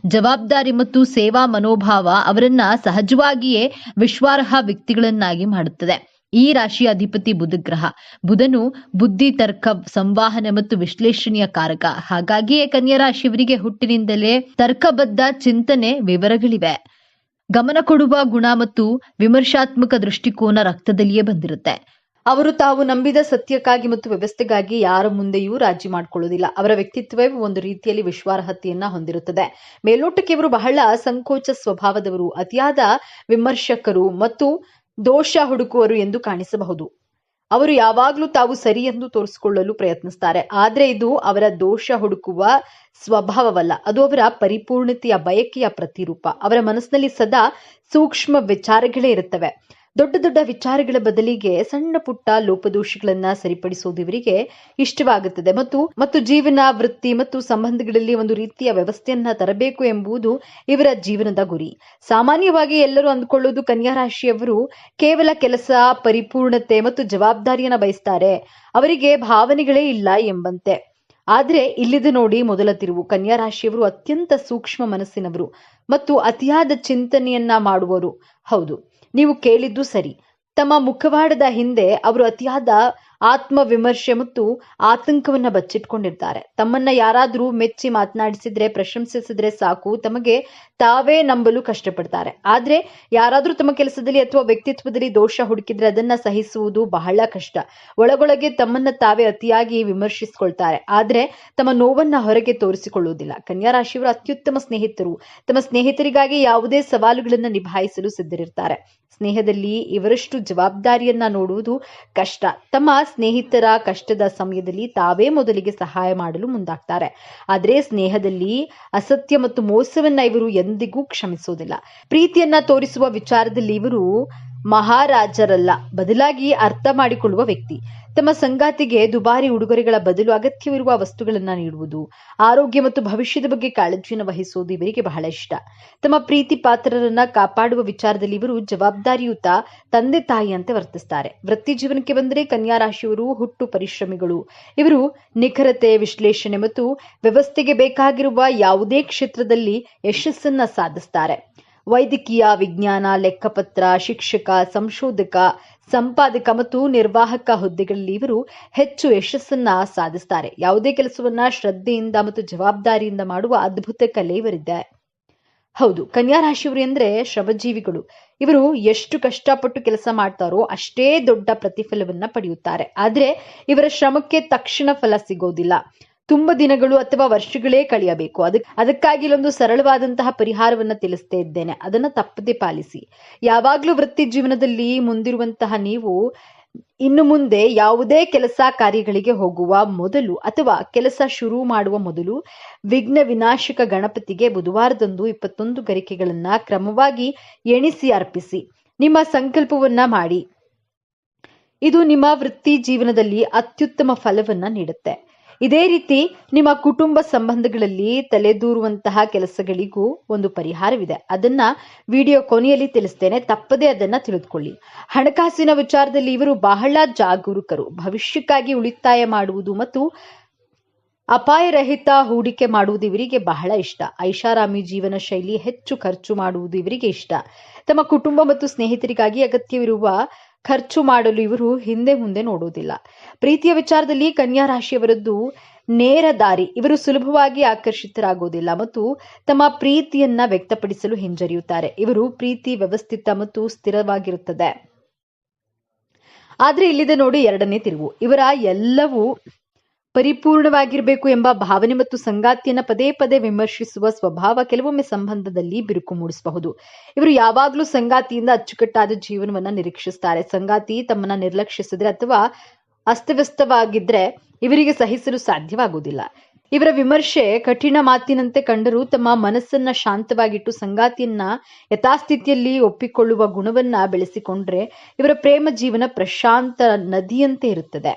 ಜವಾಬ್ದಾರಿ ಮತ್ತು ಸೇವಾ ಮನೋಭಾವ ಅವರನ್ನ ಸಹಜವಾಗಿಯೇ ವಿಶ್ವಾರ್ಹ ವ್ಯಕ್ತಿಗಳನ್ನಾಗಿ ಮಾಡುತ್ತದೆ. ಈ ರಾಶಿಯ ಅಧಿಪತಿ ಬುಧ ಗ್ರಹ. ಬುಧನು ಬುದ್ಧಿ, ತರ್ಕ, ಸಂವಹನ ಮತ್ತು ವಿಶ್ಲೇಷಣೆಯ ಕಾರಕ. ಹಾಗಾಗಿಯೇ ಕನ್ಯಾ ರಾಶಿಯವರಿಗೆ ಹುಟ್ಟಿನಿಂದಲೇ ತರ್ಕಬದ್ಧ ಚಿಂತನೆ, ವಿವರಗಳಿವೆ. ಗಮನ ಕೊಡುವ ಗುಣ ಮತ್ತು ವಿಮರ್ಶಾತ್ಮಕ ದೃಷ್ಟಿಕೋನ ರಕ್ತದಲ್ಲಿಯೇ ಬಂದಿರುತ್ತೆ. ಅವರು ತಾವು ನಂಬಿದ ಸತ್ಯಕ್ಕಾಗಿ ಮತ್ತು ವ್ಯವಸ್ಥೆಗಾಗಿ ಯಾರ ಮುಂದೆಯೂ ರಾಜಿ ಮಾಡಿಕೊಳ್ಳುವುದಿಲ್ಲ. ಅವರ ವ್ಯಕ್ತಿತ್ವವೇ ಒಂದು ರೀತಿಯಲ್ಲಿ ವಿಶ್ವಾರ್ಹತೆಯನ್ನ ಹೊಂದಿರುತ್ತದೆ. ಮೇಲ್ನೋಟಕ್ಕೆ ಇವರು ಬಹಳ ಸಂಕೋಚ ಸ್ವಭಾವದವರು, ಅತಿಯಾದ ವಿಮರ್ಶಕರು ಮತ್ತು ದೋಷ ಹುಡುಕುವರು ಎಂದು ಕಾಣಿಸಬಹುದು. ಅವರು ಯಾವಾಗಲೂ ತಾವು ಸರಿ ಎಂದು ತೋರಿಸಿಕೊಳ್ಳಲು ಪ್ರಯತ್ನಿಸ್ತಾರೆ. ಆದ್ರೆ ಇದು ಅವರ ದೋಷ ಹುಡುಕುವ ಸ್ವಭಾವವಲ್ಲ, ಅದು ಅವರ ಪರಿಪೂರ್ಣತೆಯ ಬಯಕೆಯ ಪ್ರತಿರೂಪ. ಅವರ ಮನಸ್ಸಿನಲ್ಲಿ ಸದಾ ಸೂಕ್ಷ್ಮ ವಿಚಾರಗಳೇ ಇರುತ್ತವೆ. ದೊಡ್ಡ ದೊಡ್ಡ ವಿಚಾರಗಳ ಬದಲಿಗೆ ಸಣ್ಣ ಪುಟ್ಟ ಲೋಪದೋಷಗಳನ್ನ ಸರಿಪಡಿಸೋದು ಇವರಿಗೆ ಇಷ್ಟವಾಗುತ್ತದೆ. ಮತ್ತು ಜೀವನ, ವೃತ್ತಿ ಮತ್ತು ಸಂಬಂಧಗಳಲ್ಲಿ ಒಂದು ರೀತಿಯ ವ್ಯವಸ್ಥೆಯನ್ನ ತರಬೇಕು ಎಂಬುದು ಇವರ ಜೀವನದ ಗುರಿ. ಸಾಮಾನ್ಯವಾಗಿ ಎಲ್ಲರೂ ಅಂದ್ಕೊಳ್ಳೋದು ಕನ್ಯಾ ರಾಶಿಯವರು ಕೇವಲ ಕೆಲಸ, ಪರಿಪೂರ್ಣತೆ ಮತ್ತು ಜವಾಬ್ದಾರಿಯನ್ನ ಬಯಸ್ತಾರೆ, ಅವರಿಗೆ ಭಾವನೆಗಳೇ ಇಲ್ಲ ಎಂಬಂತೆ. ಆದ್ರೆ ಇಲ್ಲಿದೆ ನೋಡಿ ಮೊದಲ ತಿರುವು. ಕನ್ಯಾ ರಾಶಿಯವರು ಅತ್ಯಂತ ಸೂಕ್ಷ್ಮ ಮನಸ್ಸಿನವರು ಮತ್ತು ಅತಿಯಾದ ಚಿಂತನೆಯನ್ನ ಮಾಡುವವರು. ಹೌದು, ನೀವು ಕೇಳಿದ್ದು ಸರಿ. ತಮ್ಮ ಮುಖವಾಡದ ಹಿಂದೆ ಅವರು ಅತಿಯಾದ ಆತ್ಮವಿಮರ್ಶೆ ಮತ್ತು ಆತಂಕವನ್ನ ಬಚ್ಚಿಟ್ಕೊಂಡಿರ್ತಾರೆ. ತಮ್ಮನ್ನ ಯಾರಾದ್ರೂ ಮೆಚ್ಚಿ ಮಾತನಾಡಿಸಿದ್ರೆ, ಪ್ರಶಂಸಿಸಿದ್ರೆ ಸಾಕು, ತಮಗೆ ತಾವೇ ನಂಬಲು ಕಷ್ಟಪಡ್ತಾರೆ. ಆದ್ರೆ ಯಾರಾದ್ರೂ ತಮ್ಮ ಕೆಲಸದಲ್ಲಿ ಅಥವಾ ವ್ಯಕ್ತಿತ್ವದಲ್ಲಿ ದೋಷ ಹುಡುಕಿದ್ರೆ ಅದನ್ನ ಸಹಿಸುವುದು ಬಹಳ ಕಷ್ಟ. ಒಳಗೊಳಗೆ ತಮ್ಮನ್ನ ತಾವೇ ಅತಿಯಾಗಿ ವಿಮರ್ಶಿಸಿಕೊಳ್ತಾರೆ. ಆದ್ರೆ ತಮ್ಮ ನೋವನ್ನ ಹೊರಗೆ ತೋರಿಸಿಕೊಳ್ಳುವುದಿಲ್ಲ. ಕನ್ಯಾ ರಾಶಿಯವರು ಅತ್ಯುತ್ತಮ ಸ್ನೇಹಿತರು. ತಮ್ಮ ಸ್ನೇಹಿತರಿಗಾಗಿ ಯಾವುದೇ ಸವಾಲುಗಳನ್ನ ನಿಭಾಯಿಸಲು ಸಿದ್ಧರಿರ್ತಾರೆ. ಸ್ನೇಹದಲ್ಲಿ ಇವರಷ್ಟು ಜವಾಬ್ದಾರಿಯನ್ನ ನೋಡುವುದು ಕಷ್ಟ. ತಮ್ಮ ಸ್ನೇಹಿತರ ಕಷ್ಟದ ಸಮಯದಲ್ಲಿ ತಾವೇ ಮೊದಲಿಗೆ ಸಹಾಯ ಮಾಡಲು ಮುಂದಾಗ್ತಾರೆ. ಆದ್ರೆ ಸ್ನೇಹದಲ್ಲಿ ಅಸತ್ಯ ಮತ್ತು ಮೋಸವನ್ನ ಇವರು ಎಂದಿಗೂ ಕ್ಷಮಿಸುವುದಿಲ್ಲ. ಪ್ರೀತಿಯನ್ನ ತೋರಿಸುವ ವಿಚಾರದಲ್ಲಿ ಇವರು ಮಹಾರಾಜರಲ್ಲ, ಬದಲಾಗಿ ಅರ್ಥ ಮಾಡಿಕೊಳ್ಳುವ ವ್ಯಕ್ತಿ. ತಮ್ಮ ಸಂಗಾತಿಗೆ ದುಬಾರಿ ಉಡುಗೊರೆಗಳ ಬದಲು ಅಗತ್ಯವಿರುವ ವಸ್ತುಗಳನ್ನ ನೀಡುವುದು, ಆರೋಗ್ಯ ಮತ್ತು ಭವಿಷ್ಯದ ಬಗ್ಗೆ ಕಾಳಜಿಯನ್ನು ವಹಿಸುವುದು ಇವರಿಗೆ ಬಹಳ ಇಷ್ಟ. ತಮ್ಮ ಪ್ರೀತಿ ಪಾತ್ರರನ್ನ ಕಾಪಾಡುವ ವಿಚಾರದಲ್ಲಿ ಇವರು ಜವಾಬ್ದಾರಿಯುತ ತಂದೆ ತಾಯಿಯಂತೆ ವರ್ತಿಸ್ತಾರೆ. ವೃತ್ತಿ ಜೀವನಕ್ಕೆ ಬಂದರೆ ಕನ್ಯಾ ರಾಶಿಯವರು ಹುಟ್ಟು ಪರಿಶ್ರಮಿಗಳು. ಇವರು ನಿಖರತೆ, ವಿಶ್ಲೇಷಣೆ ಮತ್ತು ವ್ಯವಸ್ಥೆಗೆ ಬೇಕಾಗಿರುವ ಯಾವುದೇ ಕ್ಷೇತ್ರದಲ್ಲಿ ಯಶಸ್ಸನ್ನ ಸಾಧಿಸ್ತಾರೆ. ವೈದ್ಯಕೀಯ, ವಿಜ್ಞಾನ, ಲೆಕ್ಕಪತ್ರ, ಶಿಕ್ಷಕ, ಸಂಶೋಧಕ, ಸಂಪಾದಕ ಮತ್ತು ನಿರ್ವಾಹಕ ಹುದ್ದೆಗಳಲ್ಲಿ ಇವರು ಹೆಚ್ಚು ಯಶಸ್ಸನ್ನ ಸಾಧಿಸ್ತಾರೆ. ಯಾವುದೇ ಕೆಲಸವನ್ನ ಶ್ರದ್ಧೆಯಿಂದ ಮತ್ತು ಜವಾಬ್ದಾರಿಯಿಂದ ಮಾಡುವ ಅದ್ಭುತ ಕಲೆ ಇವರಿದೆ. ಹೌದು, ಕನ್ಯಾ ರಾಶಿಯವರು ಎಂದ್ರೆ ಶ್ರಮಜೀವಿಗಳು. ಇವರು ಎಷ್ಟು ಕಷ್ಟಪಟ್ಟು ಕೆಲಸ ಮಾಡ್ತಾರೋ ಅಷ್ಟೇ ದೊಡ್ಡ ಪ್ರತಿಫಲವನ್ನ ಪಡೆಯುತ್ತಾರೆ. ಆದ್ರೆ ಇವರ ಶ್ರಮಕ್ಕೆ ತಕ್ಷಣ ಫಲ ಸಿಗೋದಿಲ್ಲ. ತುಂಬ ದಿನಗಳು ಅಥವಾ ವರ್ಷಗಳೇ ಕಳೆಯಬೇಕು. ಅದಕ್ಕಾಗಿ ಇಲ್ಲೊಂದು ಸರಳವಾದಂತಹ ಪರಿಹಾರವನ್ನ ತಿಳಿಸ್ತಾ ಇದ್ದೇನೆ, ಅದನ್ನ ತಪ್ಪದೆ ಪಾಲಿಸಿ. ಯಾವಾಗ್ಲೂ ವೃತ್ತಿ ಜೀವನದಲ್ಲಿ ಮುಂದಿರುವಂತಹ ನೀವು ಇನ್ನು ಮುಂದೆ ಯಾವುದೇ ಕೆಲಸ ಕಾರ್ಯಗಳಿಗೆ ಹೋಗುವ ಮೊದಲು ಅಥವಾ ಕೆಲಸ ಶುರು ಮಾಡುವ ಮೊದಲು ವಿಘ್ನ ವಿನಾಶಕ ಗಣಪತಿಗೆ ಬುಧವಾರದಂದು 21 ಗರಿಕೆಗಳನ್ನ ಕ್ರಮವಾಗಿ ಎಣಿಸಿ ಅರ್ಪಿಸಿ ನಿಮ್ಮ ಸಂಕಲ್ಪವನ್ನ ಮಾಡಿ. ಇದು ನಿಮ್ಮ ವೃತ್ತಿ ಜೀವನದಲ್ಲಿ ಅತ್ಯುತ್ತಮ ಫಲವನ್ನ ನೀಡುತ್ತೆ. ಇದೇ ರೀತಿ ನಿಮ್ಮ ಕುಟುಂಬ ಸಂಬಂಧಗಳಲ್ಲಿ ತಲೆದೂರುವಂತಹ ಕೆಲಸಗಳಿಗೂ ಒಂದು ಪರಿಹಾರವಿದೆ. ಅದನ್ನ ವಿಡಿಯೋ ಕೊನೆಯಲ್ಲಿ ತಿಳಿಸ್ತೇನೆ, ತಪ್ಪದೇ ಅದನ್ನ ತಿಳಿದುಕೊಳ್ಳಿ. ಹಣಕಾಸಿನ ವಿಚಾರದಲ್ಲಿ ಇವರು ಬಹಳ ಜಾಗರೂಕರು. ಭವಿಷ್ಯಕ್ಕಾಗಿ ಉಳಿತಾಯ ಮಾಡುವುದು ಮತ್ತು ಅಪಾಯರಹಿತ ಹೂಡಿಕೆ ಮಾಡುವುದು ಇವರಿಗೆ ಬಹಳ ಇಷ್ಟ. ಐಷಾರಾಮಿ ಜೀವನ ಶೈಲಿ, ಹೆಚ್ಚು ಖರ್ಚು ಮಾಡುವುದು ಇವರಿಗೆ ಇಷ್ಟ. ತಮ್ಮ ಕುಟುಂಬ ಮತ್ತು ಸ್ನೇಹಿತರಿಗಾಗಿ ಅಗತ್ಯವಿರುವ ಖರ್ಚು ಮಾಡಲು ಇವರು ಹಿಂದೆ ಮುಂದೆ ನೋಡುವುದಿಲ್ಲ. ಪ್ರೀತಿಯ ವಿಚಾರದಲ್ಲಿ ಕನ್ಯಾ ರಾಶಿಯವರದ್ದು ನೇರ ದಾರಿ. ಇವರು ಸುಲಭವಾಗಿ ಆಕರ್ಷಿತರಾಗುವುದಿಲ್ಲ ಮತ್ತು ತಮ್ಮ ಪ್ರೀತಿಯನ್ನ ವ್ಯಕ್ತಪಡಿಸಲು ಹಿಂಜರಿಯುತ್ತಾರೆ. ಇವರು ಪ್ರೀತಿ ವ್ಯವಸ್ಥಿತ ಮತ್ತು ಸ್ಥಿರವಾಗಿರುತ್ತದೆ. ಆದ್ರೆ ಇಲ್ಲಿದೆ ನೋಡಿ ಎರಡನೇ ತಿರುವು. ಇವರ ಎಲ್ಲವೂ ಪರಿಪೂರ್ಣವಾಗಿರಬೇಕು ಎಂಬ ಭಾವನೆ ಮತ್ತು ಸಂಗಾತಿಯನ್ನ ಪದೇ ಪದೇ ವಿಮರ್ಶಿಸುವ ಸ್ವಭಾವ ಕೆಲವೊಮ್ಮೆ ಸಂಬಂಧದಲ್ಲಿ ಬಿರುಕು ಮೂಡಿಸಬಹುದು. ಇವರು ಯಾವಾಗಲೂ ಸಂಗಾತಿಯಿಂದ ಅಚ್ಚುಕಟ್ಟಾದ ಜೀವನವನ್ನ ನಿರೀಕ್ಷಿಸುತ್ತಾರೆ. ಸಂಗಾತಿ ತಮ್ಮನ್ನ ನಿರ್ಲಕ್ಷಿಸಿದ್ರೆ ಅಥವಾ ಅಸ್ತವ್ಯಸ್ತವಾಗಿದ್ರೆ ಇವರಿಗೆ ಸಹಿಸಲು ಸಾಧ್ಯವಾಗುವುದಿಲ್ಲ. ಇವರ ವಿಮರ್ಶೆ ಕಠಿಣ ಮಾತಿನಂತೆ ಕಂಡರೂ ತಮ್ಮ ಮನಸ್ಸನ್ನ ಶಾಂತವಾಗಿಟ್ಟು ಸಂಗಾತಿಯನ್ನ ಯಥಾಸ್ಥಿತಿಯಲ್ಲಿ ಒಪ್ಪಿಕೊಳ್ಳುವ ಗುಣವನ್ನ ಬೆಳೆಸಿಕೊಂಡ್ರೆ ಇವರ ಪ್ರೇಮ ಜೀವನ ಪ್ರಶಾಂತ ನದಿಯಂತೆ ಇರುತ್ತದೆ.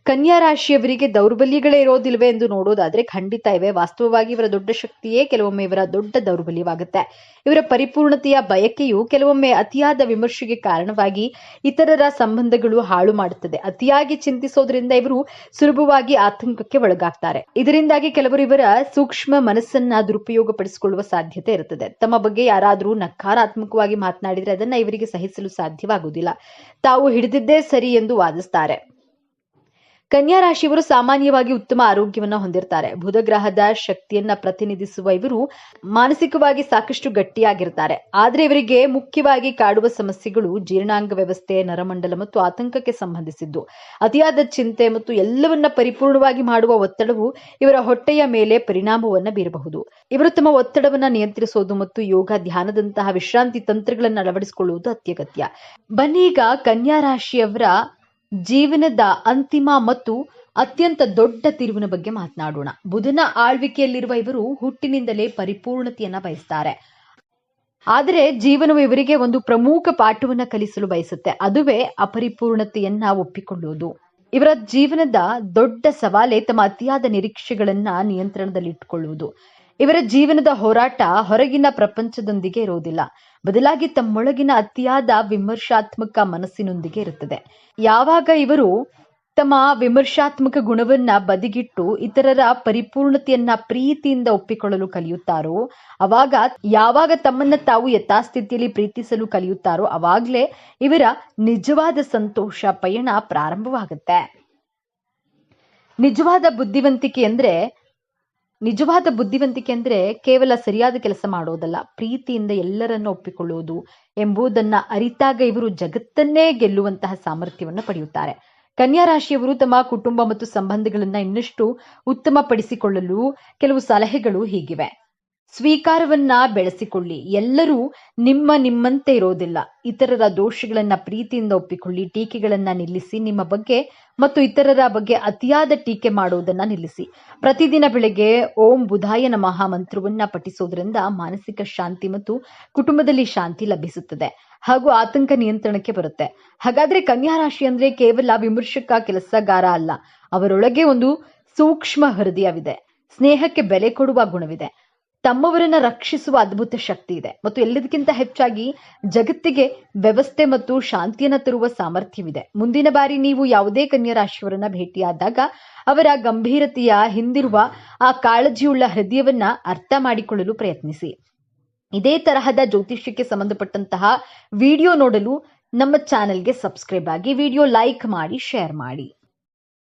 ಕನ್ಯಾ ರಾಶಿಯವರಿಗೆ ದೌರ್ಬಲ್ಯಗಳೇ ಇರೋದಿಲ್ವೇ ಎಂದು ನೋಡೋದಾದ್ರೆ ಖಂಡಿತ ಇವೆ. ವಾಸ್ತವವಾಗಿ ಇವರ ದೊಡ್ಡ ಶಕ್ತಿಯೇ ಕೆಲವೊಮ್ಮೆ ಇವರ ದೊಡ್ಡ ದೌರ್ಬಲ್ಯವಾಗುತ್ತೆ. ಇವರ ಪರಿಪೂರ್ಣತೆಯ ಬಯಕೆಯು ಕೆಲವೊಮ್ಮೆ ಅತಿಯಾದ ವಿಮರ್ಶೆಗೆ ಕಾರಣವಾಗಿ ಇತರರ ಸಂಬಂಧಗಳು ಹಾಳು ಮಾಡುತ್ತದೆ. ಅತಿಯಾಗಿ ಚಿಂತಿಸೋದ್ರಿಂದ ಇವರು ಸುಲಭವಾಗಿ ಆತಂಕಕ್ಕೆ ಒಳಗಾಗ್ತಾರೆ. ಇದರಿಂದಾಗಿ ಕೆಲವರು ಇವರ ಸೂಕ್ಷ್ಮ ಮನಸ್ಸನ್ನ ದುರುಪಯೋಗ ಪಡಿಸಿಕೊಳ್ಳುವ ಸಾಧ್ಯತೆ ಇರುತ್ತದೆ. ತಮ್ಮ ಬಗ್ಗೆ ಯಾರಾದರೂ ನಕಾರಾತ್ಮಕವಾಗಿ ಮಾತನಾಡಿದರೆ ಅದನ್ನ ಇವರಿಗೆ ಸಹಿಸಲು ಸಾಧ್ಯವಾಗುವುದಿಲ್ಲ. ತಾವು ಹಿಡಿದಿದ್ದೇ ಸರಿ ಎಂದು ವಾದಿಸ್ತಾರೆ. ಕನ್ಯಾ ರಾಶಿಯವರು ಸಾಮಾನ್ಯವಾಗಿ ಉತ್ತಮ ಆರೋಗ್ಯವನ್ನ ಹೊಂದಿರ್ತಾರೆ. ಬುಧ ಗ್ರಹದ ಶಕ್ತಿಯನ್ನ ಪ್ರತಿನಿಧಿಸುವ ಇವರು ಮಾನಸಿಕವಾಗಿ ಸಾಕಷ್ಟು ಗಟ್ಟಿಯಾಗಿರ್ತಾರೆ. ಆದ್ರೆ ಇವರಿಗೆ ಮುಖ್ಯವಾಗಿ ಕಾಡುವ ಸಮಸ್ಯೆಗಳು ಜೀರ್ಣಾಂಗ ವ್ಯವಸ್ಥೆ, ನರಮಂಡಲ ಮತ್ತು ಆತಂಕಕ್ಕೆ ಸಂಬಂಧಿಸಿದ್ದು. ಅತಿಯಾದ ಚಿಂತೆ ಮತ್ತು ಎಲ್ಲವನ್ನ ಪರಿಪೂರ್ಣವಾಗಿ ಮಾಡುವ ಒತ್ತಡವು ಇವರ ಹೊಟ್ಟೆಯ ಮೇಲೆ ಪರಿಣಾಮವನ್ನ ಬೀರಬಹುದು. ಇವರು ತಮ್ಮ ಒತ್ತಡವನ್ನ ನಿಯಂತ್ರಿಸೋದು ಮತ್ತು ಯೋಗ, ಧ್ಯಾನದಂತಹ ವಿಶ್ರಾಂತಿ ತಂತ್ರಗಳನ್ನು ಅಳವಡಿಸಿಕೊಳ್ಳುವುದು ಅತ್ಯಗತ್ಯ. ಬನ್ನೀಗ ಕನ್ಯಾ ರಾಶಿಯವರ ಜೀವನದ ಅಂತಿಮ ಮತ್ತು ಅತ್ಯಂತ ದೊಡ್ಡ ತಿರುವಿನ ಬಗ್ಗೆ ಮಾತನಾಡೋಣ. ಬುಧನ ಆಳ್ವಿಕೆಯಲ್ಲಿರುವ ಇವರು ಹುಟ್ಟಿನಿಂದಲೇ ಪರಿಪೂರ್ಣತೆಯನ್ನ ಬಯಸ್ತಾರೆ. ಆದರೆ ಜೀವನವು ಇವರಿಗೆ ಒಂದು ಪ್ರಮುಖ ಪಾಠವನ್ನ ಕಲಿಸಲು ಬಯಸುತ್ತೆ. ಅದುವೇ ಅಪರಿಪೂರ್ಣತೆಯನ್ನ ಒಪ್ಪಿಕೊಳ್ಳುವುದು. ಇವರ ಜೀವನದ ದೊಡ್ಡ ಸವಾಲೇ ತಮ್ಮ ಅತಿಯಾದ ನಿರೀಕ್ಷೆಗಳನ್ನ ನಿಯಂತ್ರಣದಲ್ಲಿಟ್ಟುಕೊಳ್ಳುವುದು. ಇವರ ಜೀವನದ ಹೋರಾಟ ಹೊರಗಿನ ಪ್ರಪಂಚದೊಂದಿಗೆ ಇರುವುದಿಲ್ಲ, ಬದಲಾಗಿ ತಮ್ಮೊಳಗಿನ ಅತಿಯಾದ ವಿಮರ್ಶಾತ್ಮಕ ಮನಸ್ಸಿನೊಂದಿಗೆ ಇರುತ್ತದೆ. ಯಾವಾಗ ಇವರು ತಮ್ಮ ವಿಮರ್ಶಾತ್ಮಕ ಗುಣವನ್ನ ಬದಿಗಿಟ್ಟು ಇತರರ ಪರಿಪೂರ್ಣತೆಯನ್ನ ಪ್ರೀತಿಯಿಂದ ಒಪ್ಪಿಕೊಳ್ಳಲು ಕಲಿಯುತ್ತಾರೋ, ಯಾವಾಗ ತಮ್ಮನ್ನ ತಾವು ಯಥಾಸ್ಥಿತಿಯಲ್ಲಿ ಪ್ರೀತಿಸಲು ಕಲಿಯುತ್ತಾರೋ ಅವಾಗ್ಲೇ ಇವರ ನಿಜವಾದ ಸಂತೋಷ ಪಯಣ ಪ್ರಾರಂಭವಾಗುತ್ತೆ. ನಿಜವಾದ ಬುದ್ಧಿವಂತಿಕೆ ಅಂದ್ರೆ ಕೇವಲ ಸರಿಯಾದ ಕೆಲಸ ಮಾಡೋದಲ್ಲ, ಪ್ರೀತಿಯಿಂದ ಎಲ್ಲರನ್ನ ಒಪ್ಪಿಕೊಳ್ಳುವುದು ಎಂಬುದನ್ನ ಅರಿತಾಗ ಇವರು ಜಗತ್ತನ್ನೇ ಗೆಲ್ಲುವಂತಹ ಸಾಮರ್ಥ್ಯವನ್ನು ಪಡೆಯುತ್ತಾರೆ. ಕನ್ಯಾ ರಾಶಿಯವರು ತಮ್ಮ ಕುಟುಂಬ ಮತ್ತು ಸಂಬಂಧಗಳನ್ನ ಇನ್ನಷ್ಟು ಉತ್ತಮಪಡಿಸಿಕೊಳ್ಳಲು ಕೆಲವು ಸಲಹೆಗಳು ಹೀಗಿವೆ. ಸ್ವೀಕಾರವನ್ನ ಬೆಳೆಸಿಕೊಳ್ಳಿ. ಎಲ್ಲರೂ ನಿಮ್ಮಂತೆ ಇರೋದಿಲ್ಲ. ಇತರರ ದೋಷಗಳನ್ನ ಪ್ರೀತಿಯಿಂದ ಒಪ್ಪಿಕೊಳ್ಳಿ. ಟೀಕೆಗಳನ್ನ ನಿಲ್ಲಿಸಿ. ನಿಮ್ಮ ಬಗ್ಗೆ ಮತ್ತು ಇತರರ ಬಗ್ಗೆ ಅತಿಯಾದ ಟೀಕೆ ಮಾಡುವುದನ್ನ ನಿಲ್ಲಿಸಿ. ಪ್ರತಿದಿನ ಬೆಳಗ್ಗೆ ಓಂ ಬುಧಾಯ ನಮಃ ಮಂತ್ರವನ್ನ ಪಠಿಸೋದ್ರಿಂದ ಮಾನಸಿಕ ಶಾಂತಿ ಮತ್ತು ಕುಟುಂಬದಲ್ಲಿ ಶಾಂತಿ ಲಭಿಸುತ್ತದೆ ಹಾಗೂ ಆತಂಕ ನಿಯಂತ್ರಣಕ್ಕೆ ಬರುತ್ತೆ. ಹಾಗಾದ್ರೆ ಕನ್ಯಾ ರಾಶಿ ಅಂದ್ರೆ ಕೇವಲ ವಿಮರ್ಶಕ ಕೆಲಸಗಾರ ಅಲ್ಲ. ಅವರೊಳಗೆ ಒಂದು ಸೂಕ್ಷ್ಮ ಹೃದಯವಿದೆ. ಸ್ನೇಹಕ್ಕೆ ಬೆಲೆ ಕೊಡುವ ಗುಣವಿದೆ. ತಮ್ಮವರನ್ನ ರಕ್ಷಿಸುವ ಅದ್ಭುತ ಶಕ್ತಿ ಇದೆ ಮತ್ತು ಎಲ್ಲದಕ್ಕಿಂತ ಹೆಚ್ಚಾಗಿ ಜಗತ್ತಿಗೆ ವ್ಯವಸ್ಥೆ ಮತ್ತು ಶಾಂತಿಯನ್ನ ತರುವ ಸಾಮರ್ಥ್ಯವಿದೆ. ಮುಂದಿನ ಬಾರಿ ನೀವು ಯಾವುದೇ ಕನ್ಯಾ ರಾಶಿಯವರನ್ನ ಭೇಟಿಯಾದಾಗ ಅವರ ಗಂಭೀರತೆಯ ಹಿಂದಿರುವ ಆ ಕಾಳಜಿಯುಳ್ಳ ಹೃದಯವನ್ನ ಅರ್ಥ ಮಾಡಿಕೊಳ್ಳಲು ಪ್ರಯತ್ನಿಸಿ. ಇದೇ ತರಹದ ಜ್ಯೋತಿಷ್ಯಕ್ಕೆ ಸಂಬಂಧಪಟ್ಟಂತಹ ವಿಡಿಯೋ ನೋಡಲು ನಮ್ಮ ಚಾನೆಲ್ಗೆ ಸಬ್ಸ್ಕ್ರೈಬ್ ಆಗಿ, ವಿಡಿಯೋ ಲೈಕ್ ಮಾಡಿ, ಶೇರ್ ಮಾಡಿ.